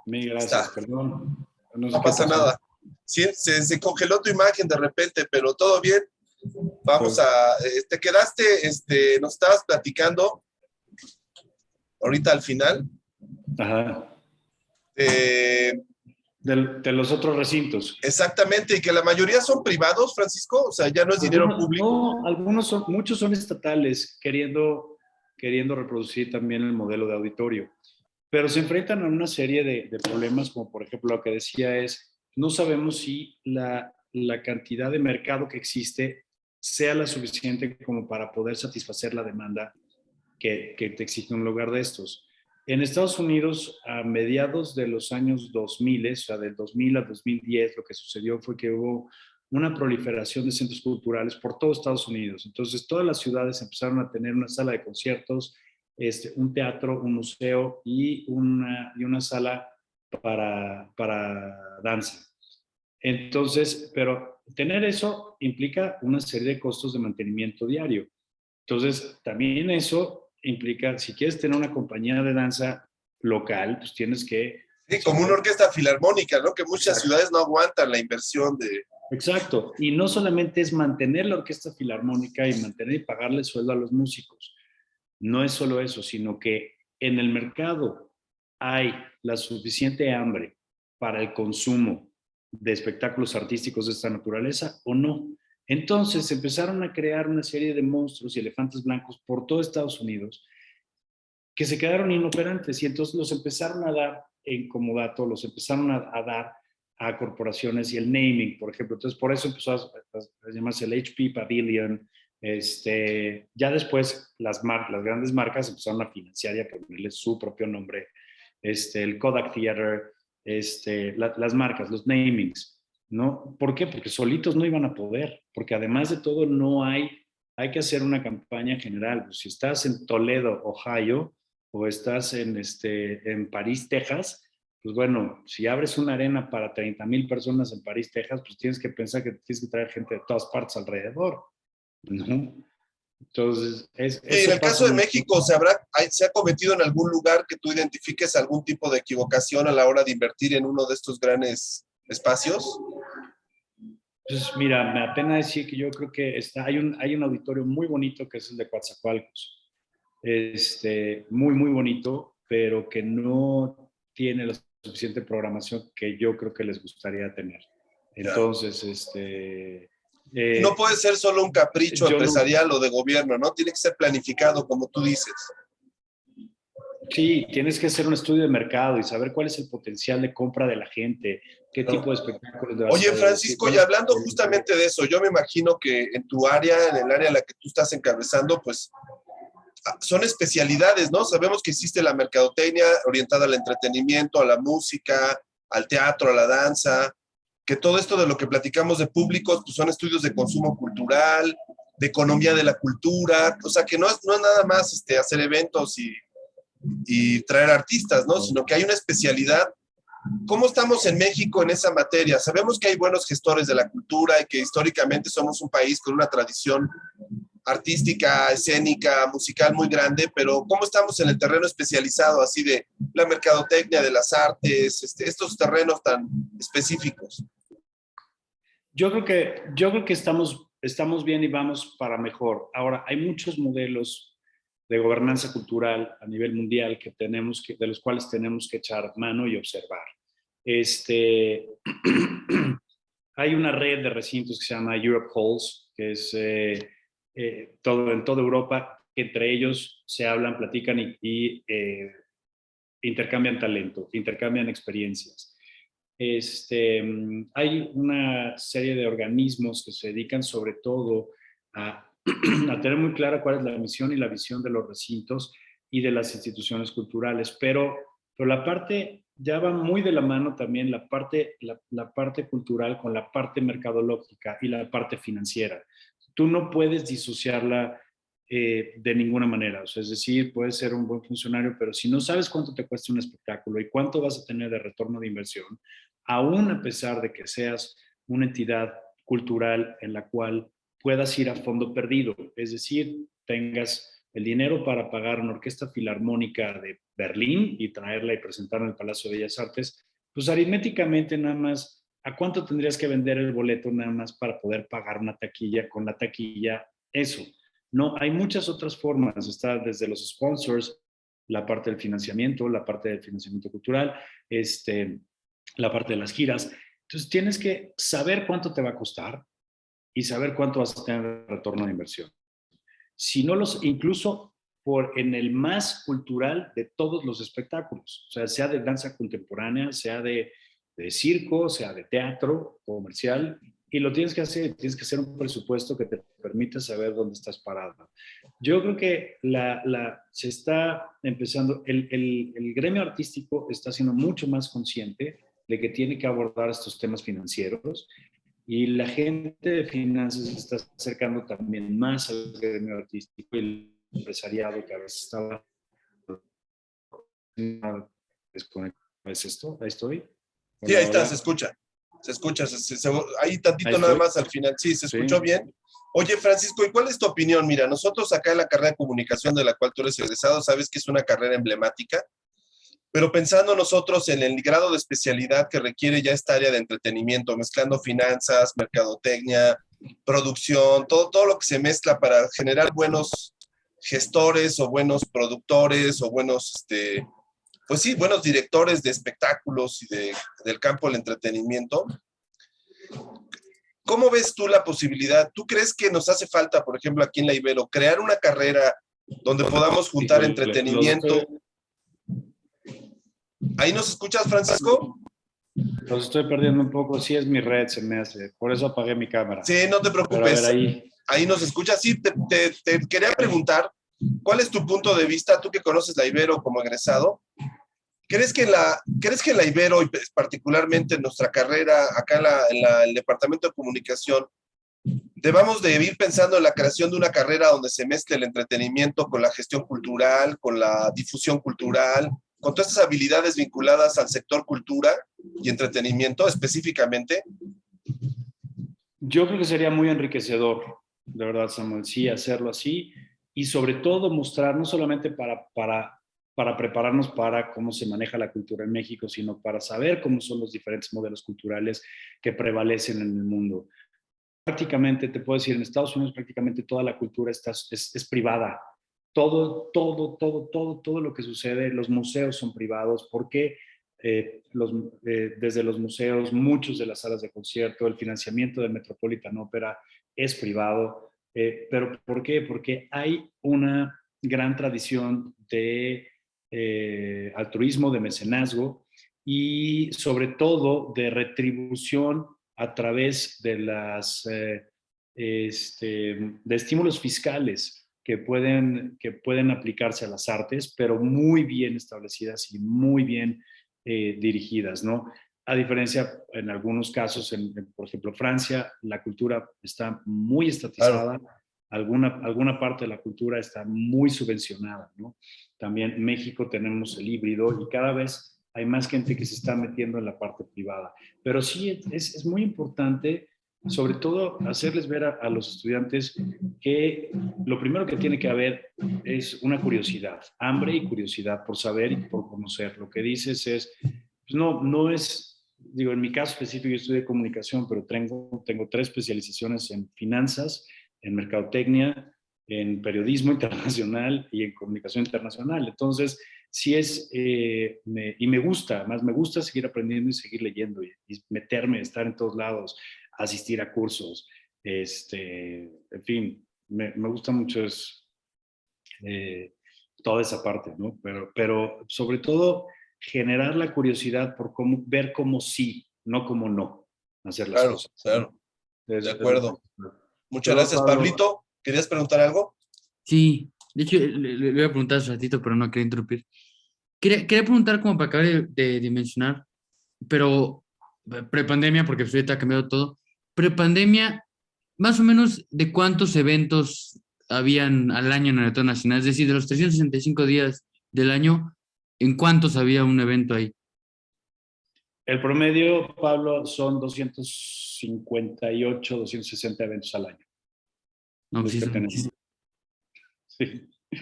[SPEAKER 3] Mil gracias, perdón.
[SPEAKER 1] No pasa nada. Sí, se congeló tu imagen de repente, pero todo bien. Vamos a... te quedaste, nos estabas platicando ahorita al final.
[SPEAKER 3] Ajá. De los otros recintos.
[SPEAKER 1] Exactamente, y que la mayoría son privados, Francisco, o sea, ya no es dinero público.
[SPEAKER 3] No, muchos son estatales, queriendo reproducir también el modelo de auditorio. Pero se enfrentan a una serie de problemas, como por ejemplo lo que decía es, no sabemos si la cantidad de mercado que existe sea la suficiente como para poder satisfacer la demanda que te exige un lugar de estos. En Estados Unidos, a mediados de los años 2000, o sea, del 2000 a 2010, lo que sucedió fue que hubo una proliferación de centros culturales por todo Estados Unidos. Entonces, todas las ciudades empezaron a tener una sala de conciertos, un teatro, un museo y una sala para danza. Entonces, pero tener eso implica una serie de costos de mantenimiento diario. Entonces, también eso implica, si quieres tener una compañía de danza local, pues tienes que...
[SPEAKER 1] Sí, como una orquesta filarmónica, ¿no? Que muchas ciudades no aguantan la inversión de...
[SPEAKER 3] Exacto. Y no solamente es mantener la orquesta filarmónica y mantener y pagarle sueldo a los músicos. No es solo eso, sino que en el mercado hay la suficiente hambre para el consumo de espectáculos artísticos de esta naturaleza o no. Entonces empezaron a crear una serie de monstruos y elefantes blancos por todo Estados Unidos que se quedaron inoperantes y entonces los empezaron a dar en comodato, los empezaron a dar a corporaciones y el naming, por ejemplo. Entonces, por eso empezó a llamarse el HP Pavilion. Ya después las grandes marcas empezaron a financiar y a ponerle su propio nombre. El Kodak Theater, las marcas, los namings, ¿no? ¿Por qué? Porque solitos no iban a poder, porque además de todo hay que hacer una campaña general. Pues si estás en Toledo, Ohio, o estás en París, Texas, pues bueno, si abres una arena para 30,000 personas en París, Texas, pues tienes que pensar que tienes que traer gente de todas partes alrededor, ¿no? Entonces,
[SPEAKER 1] en el caso de México, ¿se ha cometido en algún lugar que tú identifiques algún tipo de equivocación a la hora de invertir en uno de estos grandes espacios?
[SPEAKER 3] Pues mira, me apena decir que yo creo que hay un auditorio muy bonito que es el de Coatzacoalcos. Muy, muy bonito, pero que no tiene la suficiente programación que yo creo que les gustaría tener. Entonces,
[SPEAKER 1] no puede ser solo un capricho empresarial o de gobierno, ¿no? Tiene que ser planificado, como tú dices.
[SPEAKER 3] Sí, tienes que hacer un estudio de mercado y saber cuál es el potencial de compra de la gente, qué tipo de espectáculos.
[SPEAKER 1] Oye, Francisco, y hablando justamente de eso, yo me imagino que en tu área, en el área en la que tú estás encabezando, pues son especialidades, ¿no? Sabemos que existe la mercadotecnia orientada al entretenimiento, a la música, al teatro, a la danza, que todo esto de lo que platicamos de públicos, pues son estudios de consumo cultural, de economía de la cultura, o sea que no es nada más hacer eventos y traer artistas, ¿no? Sino que hay una especialidad. ¿Cómo estamos en México en esa materia? Sabemos que hay buenos gestores de la cultura y que históricamente somos un país con una tradición artística, escénica, musical muy grande, pero ¿cómo estamos en el terreno especializado, así de la mercadotecnia, de las artes, estos terrenos tan específicos?
[SPEAKER 3] Yo creo que estamos bien y vamos para mejor. Ahora, hay muchos modelos de gobernanza cultural a nivel mundial de los cuales tenemos que echar mano y observar. Hay una red de recintos que se llama Europe Halls, que es en toda Europa. Entre ellos se hablan, platican y intercambian talento, intercambian experiencias. Hay una serie de organismos que se dedican sobre todo a tener muy clara cuál es la misión y la visión de los recintos y de las instituciones culturales, pero la parte ya va muy de la mano también la parte cultural con la parte mercadológica y la parte financiera. Tú no puedes disociarla de ninguna manera, o sea, es decir, puedes ser un buen funcionario, pero si no sabes cuánto te cuesta un espectáculo y cuánto vas a tener de retorno de inversión, aún a pesar de que seas una entidad cultural en la cual puedas ir a fondo perdido, es decir, tengas el dinero para pagar una orquesta filarmónica de Berlín y traerla y presentarla en el Palacio de Bellas Artes, pues aritméticamente nada más, ¿a cuánto tendrías que vender el boleto nada más para poder pagar una taquilla con la taquilla? Eso. No, hay muchas otras formas, está desde los sponsors, la parte del financiamiento cultural, la parte de las giras. Entonces tienes que saber cuánto te va a costar y saber cuánto vas a tener de retorno de inversión. Si no incluso en el más cultural de todos los espectáculos, o sea de danza contemporánea, sea de circo, sea de teatro comercial, y lo tienes que hacer un presupuesto que te permita saber dónde estás parado. Yo creo que se está empezando, el gremio artístico está siendo mucho más consciente de que tiene que abordar estos temas financieros, y la gente de finanzas se está acercando también más al gremio artístico y el empresariado que a veces estaba desconectado. ¿Es esto? ¿Ahí estoy?
[SPEAKER 1] Sí, ahí está, se escucha. Ahí tantito nada más al final. Sí, se escuchó bien. Oye, Francisco, ¿y cuál es tu opinión? Mira, nosotros acá en la carrera de comunicación de la cual tú eres egresado, sabes que es una carrera emblemática. Pero pensando nosotros en el grado de especialidad que requiere ya esta área de entretenimiento, mezclando finanzas, mercadotecnia, producción, todo lo que se mezcla para generar buenos gestores o buenos productores o buenos, pues sí, buenos directores de espectáculos y del campo del entretenimiento. ¿Cómo ves tú la posibilidad? ¿Tú crees que nos hace falta, por ejemplo, aquí en la Ibero, crear una carrera donde podamos juntar entretenimiento? ¿Ahí nos escuchas, Francisco?
[SPEAKER 3] Los estoy perdiendo un poco. Sí, es mi red, se me hace. Por eso apagué mi cámara.
[SPEAKER 1] Sí, no te preocupes.
[SPEAKER 3] Pero a ver,
[SPEAKER 1] ahí nos escuchas. Sí, te quería preguntar, ¿cuál es tu punto de vista, tú que conoces la Ibero como egresado? ¿Crees que en la Ibero, y particularmente en nuestra carrera, acá en el Departamento de Comunicación, debamos de ir pensando en la creación de una carrera donde se mezcle el entretenimiento con la gestión cultural, con la difusión cultural, con todas estas habilidades vinculadas al sector cultura y entretenimiento específicamente?
[SPEAKER 3] Yo creo que sería muy enriquecedor, de verdad, Samuel, sí, hacerlo así y sobre todo mostrar, no solamente para prepararnos para cómo se maneja la cultura en México, sino para saber cómo son los diferentes modelos culturales que prevalecen en el mundo. Prácticamente, te puedo decir, en Estados Unidos prácticamente toda la cultura es privada. Todo lo que sucede, los museos son privados. ¿Por qué? Desde los museos, muchos de las salas de concierto, el financiamiento del Metropolitan Opera es privado. ¿Pero por qué? Porque hay una gran tradición de altruismo, de mecenazgo y sobre todo de retribución a través de de estímulos fiscales que pueden aplicarse a las artes, pero muy bien establecidas y muy bien dirigidas, ¿no? A diferencia, en algunos casos, por ejemplo, Francia, la cultura está muy estatizada, claro. Alguna parte de la cultura está muy subvencionada, ¿no? También en México tenemos el híbrido y cada vez hay más gente que se está metiendo en la parte privada. Pero sí es muy importante, sobre todo, hacerles ver a los estudiantes que lo primero que tiene que haber es una curiosidad, hambre y curiosidad por saber y por conocer. Lo que dices es, pues no es, digo, en mi caso específico yo estudié comunicación, pero tengo 3 especializaciones en finanzas, en mercadotecnia, en periodismo internacional y en comunicación internacional. Entonces, sí y me gusta, más me gusta seguir aprendiendo y seguir leyendo y meterme, estar en todos lados, asistir a cursos, en fin, me gusta mucho toda esa parte, ¿no? Pero sobre todo generar la curiosidad por ver cómo sí, no cómo no, hacer las cosas.
[SPEAKER 1] Claro,
[SPEAKER 3] ¿no?
[SPEAKER 1] De acuerdo. Muchas gracias,
[SPEAKER 3] Pablo,
[SPEAKER 1] Pablito. ¿Querías preguntar algo?
[SPEAKER 4] Sí, de hecho le voy a preguntar hace ratito, pero no quería interrumpir. Quería preguntar como para acabar de dimensionar, pero prepandemia, porque ahorita ha cambiado todo. Prepandemia, más o menos, ¿de cuántos eventos habían al año en el Auditorio Nacional? Es decir, de los 365 días del año, ¿en cuántos había un evento ahí?
[SPEAKER 3] El promedio, Pablo, son 258, 260 eventos al año.
[SPEAKER 4] No, sí,
[SPEAKER 3] sí. O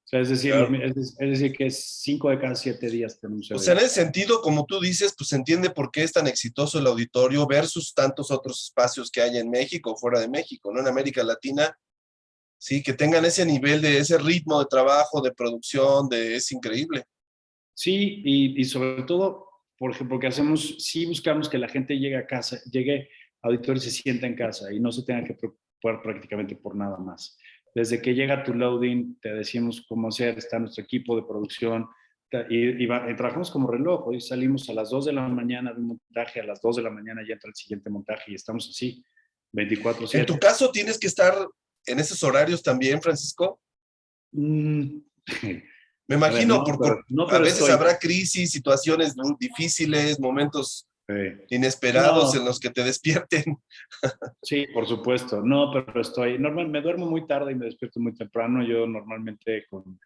[SPEAKER 3] sea, es decir que 5 de cada 7 días tenemos eventos.
[SPEAKER 1] O sea, en ese sentido, como tú dices, pues se entiende por qué es tan exitoso el auditorio versus tantos otros espacios que hay en México o fuera de México, ¿no? En América Latina, sí, que tengan ese nivel ese ritmo de trabajo, de producción, es increíble.
[SPEAKER 3] Sí, y sobre todo, por ejemplo, que hacemos, sí buscamos que la gente llegue a casa, llegue a auditorio y se sienta en casa y no se tenga que preocupar prácticamente por nada más. Desde que llega tu loading, te decimos cómo hacer, está nuestro equipo de producción y trabajamos como reloj. Hoy salimos a las 2 de la mañana de un montaje, a las 2 de la mañana ya entra el siguiente montaje y estamos así, 24/7.
[SPEAKER 1] ¿En tu caso tienes que estar en esos horarios también, Francisco? Me imagino, porque a veces habrá crisis, situaciones difíciles, momentos inesperados en los que te despierten.
[SPEAKER 3] Sí, por supuesto. No, pero me duermo muy tarde y me despierto muy temprano. Yo normalmente con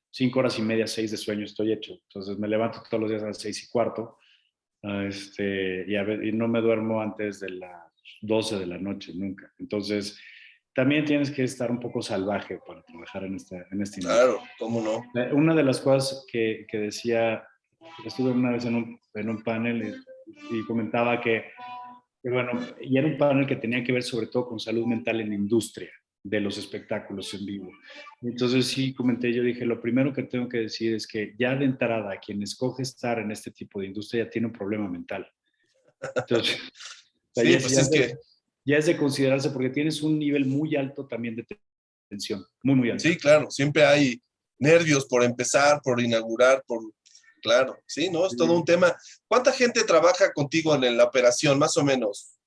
[SPEAKER 3] 5 horas y media, 6 de sueño estoy hecho. Entonces me levanto todos los días a las 6:15 y no me duermo antes de las 12 de la noche, nunca. Entonces también tienes que estar un poco salvaje para trabajar en este industria.
[SPEAKER 1] Claro, cómo no.
[SPEAKER 3] Una de las cosas que decía estuve una vez en un panel y comentaba que, bueno, y era un panel que tenía que ver sobre todo con salud mental en la industria de los espectáculos en vivo. Entonces sí comenté, yo dije, lo primero que tengo que decir es que ya de entrada quien escoge estar en este tipo de industria ya tiene un problema mental. Entonces,
[SPEAKER 1] sí, pues es que...
[SPEAKER 3] Ya es de considerarse porque tienes un nivel muy alto también de tensión, muy, muy alto.
[SPEAKER 1] Sí, claro, siempre hay nervios por empezar, por inaugurar, claro, sí, ¿no? Es todo un tema. ¿Cuánta gente trabaja contigo en la operación, más o menos?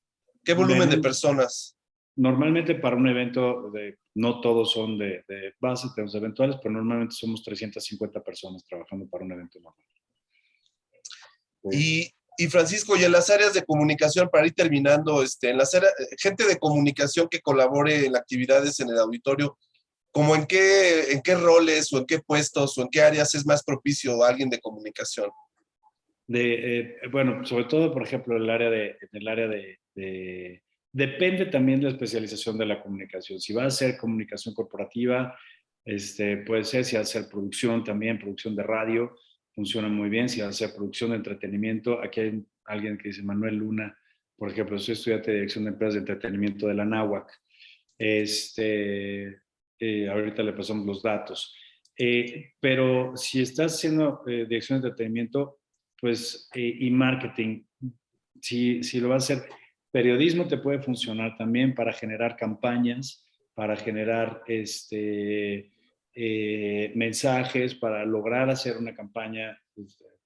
[SPEAKER 1] ¿Qué volumen de personas?
[SPEAKER 3] Normalmente para un evento, no todos son de base, tenemos eventuales, pero normalmente somos 350 personas trabajando para un evento normal.
[SPEAKER 1] Y Francisco, y en las áreas de comunicación, para ir terminando, en las áreas, gente de comunicación que colabore en actividades en el auditorio, ¿cómo en qué roles o en qué puestos o en qué áreas es más propicio a alguien de comunicación?
[SPEAKER 3] Bueno, sobre todo, por ejemplo, en el área de depende también de la especialización de la comunicación. Si va a ser comunicación corporativa, puede ser, si va a ser producción también, producción de radio, funciona muy bien. Si va a ser producción de entretenimiento, aquí hay alguien que dice, Manuel Luna, por ejemplo, soy estudiante de dirección de empresas de entretenimiento de la NAWAC. Ahorita le pasamos los datos. Pero si estás haciendo dirección de entretenimiento, pues, y marketing, si lo vas a hacer, periodismo te puede funcionar también para generar campañas, para generar mensajes, para lograr hacer una campaña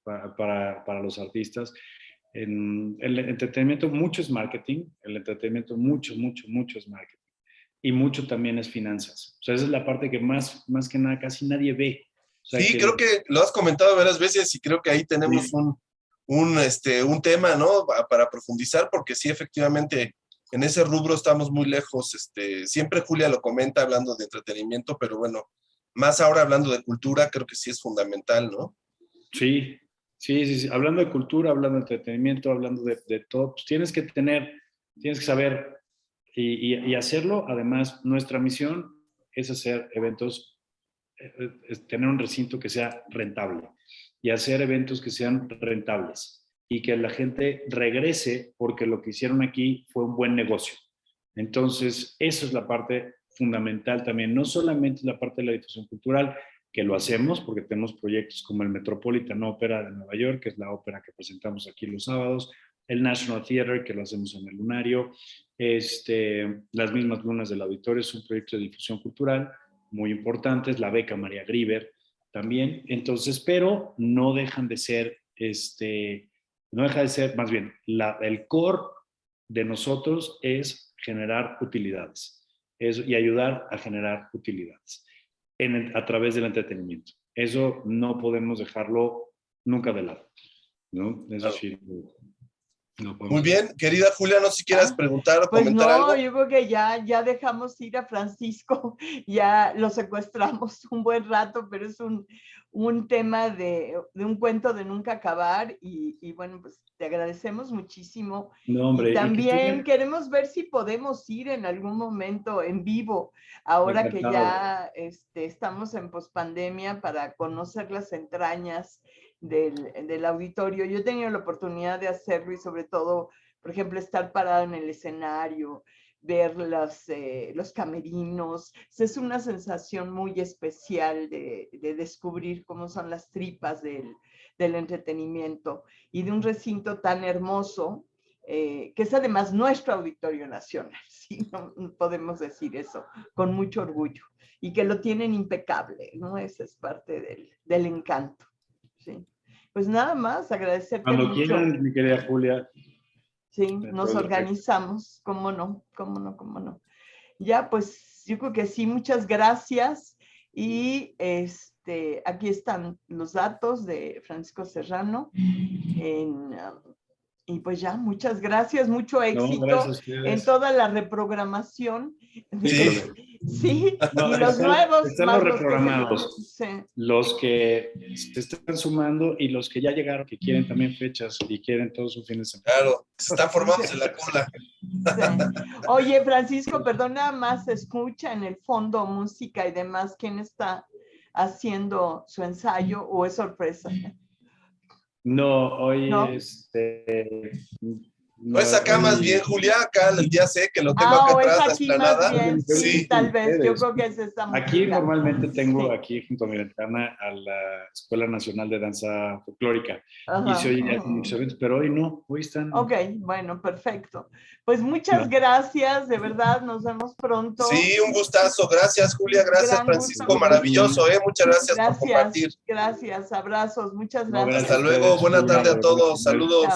[SPEAKER 3] para los artistas. En el entretenimiento mucho es marketing, el entretenimiento mucho es marketing. Y mucho también es finanzas. O sea, esa es la parte que más que nada casi nadie ve. O sea,
[SPEAKER 1] sí, creo que lo has comentado varias veces y creo que ahí tenemos un tema, ¿no? Para profundizar, porque sí, efectivamente, en ese rubro estamos muy lejos. Siempre Julia lo comenta hablando de entretenimiento, pero bueno, más ahora hablando de cultura, creo que sí es fundamental, ¿no?
[SPEAKER 3] Sí. Hablando de cultura, hablando de entretenimiento, hablando de todo, pues tienes que saber y hacerlo. Además, nuestra misión es hacer eventos, es tener un recinto que sea rentable y hacer eventos que sean rentables y que la gente regrese porque lo que hicieron aquí fue un buen negocio. Entonces, eso es la parte fundamental también. No solamente la parte de la difusión cultural, que lo hacemos porque tenemos proyectos como el Metropolitan Opera de Nueva York, que es la ópera que presentamos aquí los sábados, el National Theatre, que lo hacemos en el Lunario, las mismas lunas del auditorio, es un proyecto de difusión cultural muy importante, es la beca María Grieber también. Entonces, pero no dejan de ser, no deja de ser, más bien, el core de nosotros es generar utilidades y ayudar a generar utilidades a través del entretenimiento. Eso no podemos dejarlo nunca de lado, ¿no? Eso
[SPEAKER 1] claro.
[SPEAKER 3] Sí. No
[SPEAKER 1] muy bien, querida Julia, no sé si quieras preguntar o
[SPEAKER 2] pues
[SPEAKER 1] comentar algo.
[SPEAKER 2] Yo creo que ya dejamos ir a Francisco, ya lo secuestramos un buen rato, pero es un tema de un cuento de nunca acabar y bueno, pues te agradecemos muchísimo.
[SPEAKER 3] No, hombre,
[SPEAKER 2] y también queremos ver si podemos ir en algún momento en vivo, ahora que ya estamos en pospandemia, para conocer las entrañas del auditorio. Yo he tenido la oportunidad de hacerlo y sobre todo, por ejemplo, estar parada en el escenario, ver los camerinos. Es una sensación muy especial de descubrir cómo son las tripas del entretenimiento y de un recinto tan hermoso, que es además nuestro Auditorio Nacional, ¿sí? No podemos decir eso con mucho orgullo, y que lo tienen impecable, ¿no? Esa es parte del encanto, ¿sí? Pues nada más, agradecerte
[SPEAKER 3] cuando
[SPEAKER 2] mucho.
[SPEAKER 3] quieran, mi querida Julia.
[SPEAKER 2] Sí, nos organizamos, cómo no. Ya, pues yo creo que sí, muchas gracias. Y aquí están los datos de Francisco Serrano. Y pues ya, muchas gracias, mucho éxito en toda la reprogramación. Sí,
[SPEAKER 3] no,
[SPEAKER 2] y los nuevos.
[SPEAKER 3] Están
[SPEAKER 2] más
[SPEAKER 3] los reprogramados,
[SPEAKER 2] sí.
[SPEAKER 3] los que se están sumando y los que ya llegaron, que quieren también fechas y quieren todo su fin de semana.
[SPEAKER 1] Claro, se están formados en la cola.
[SPEAKER 2] Sí. Oye, Francisco, perdón, nada más escucha en el fondo música y demás. ¿Quién está haciendo su ensayo o es sorpresa?
[SPEAKER 3] No, hoy
[SPEAKER 2] ¿No?
[SPEAKER 1] No es acá más bien, Julia, acá el día sé que lo tengo acá
[SPEAKER 2] o es
[SPEAKER 1] atrás, la
[SPEAKER 2] aquí más
[SPEAKER 1] explanada.
[SPEAKER 2] bien, sí,
[SPEAKER 1] Sí.
[SPEAKER 2] tal vez, yo creo que es esta
[SPEAKER 3] Aquí
[SPEAKER 2] música.
[SPEAKER 3] normalmente tengo
[SPEAKER 2] Sí.
[SPEAKER 3] aquí junto a mi ventana a la Escuela Nacional de Danza Folclórica y
[SPEAKER 2] Ajá,
[SPEAKER 3] se oye
[SPEAKER 2] ajá.
[SPEAKER 3] muchos eventos, pero hoy no, hoy están...
[SPEAKER 2] Ok, bueno, perfecto. Pues muchas gracias, de verdad, nos vemos pronto.
[SPEAKER 1] Sí, un gustazo. Gracias, Julia. Gracias,
[SPEAKER 2] Gran
[SPEAKER 1] Francisco.
[SPEAKER 2] gusto.
[SPEAKER 1] Maravilloso, ¿eh? Muchas gracias por compartir.
[SPEAKER 2] Gracias, abrazos, muchas
[SPEAKER 3] No,
[SPEAKER 2] gracias.
[SPEAKER 1] Hasta
[SPEAKER 3] gracias a
[SPEAKER 1] luego.
[SPEAKER 3] ustedes.
[SPEAKER 1] Buena tarde a
[SPEAKER 3] Buenas
[SPEAKER 1] todos.
[SPEAKER 3] tardes.
[SPEAKER 1] Saludos.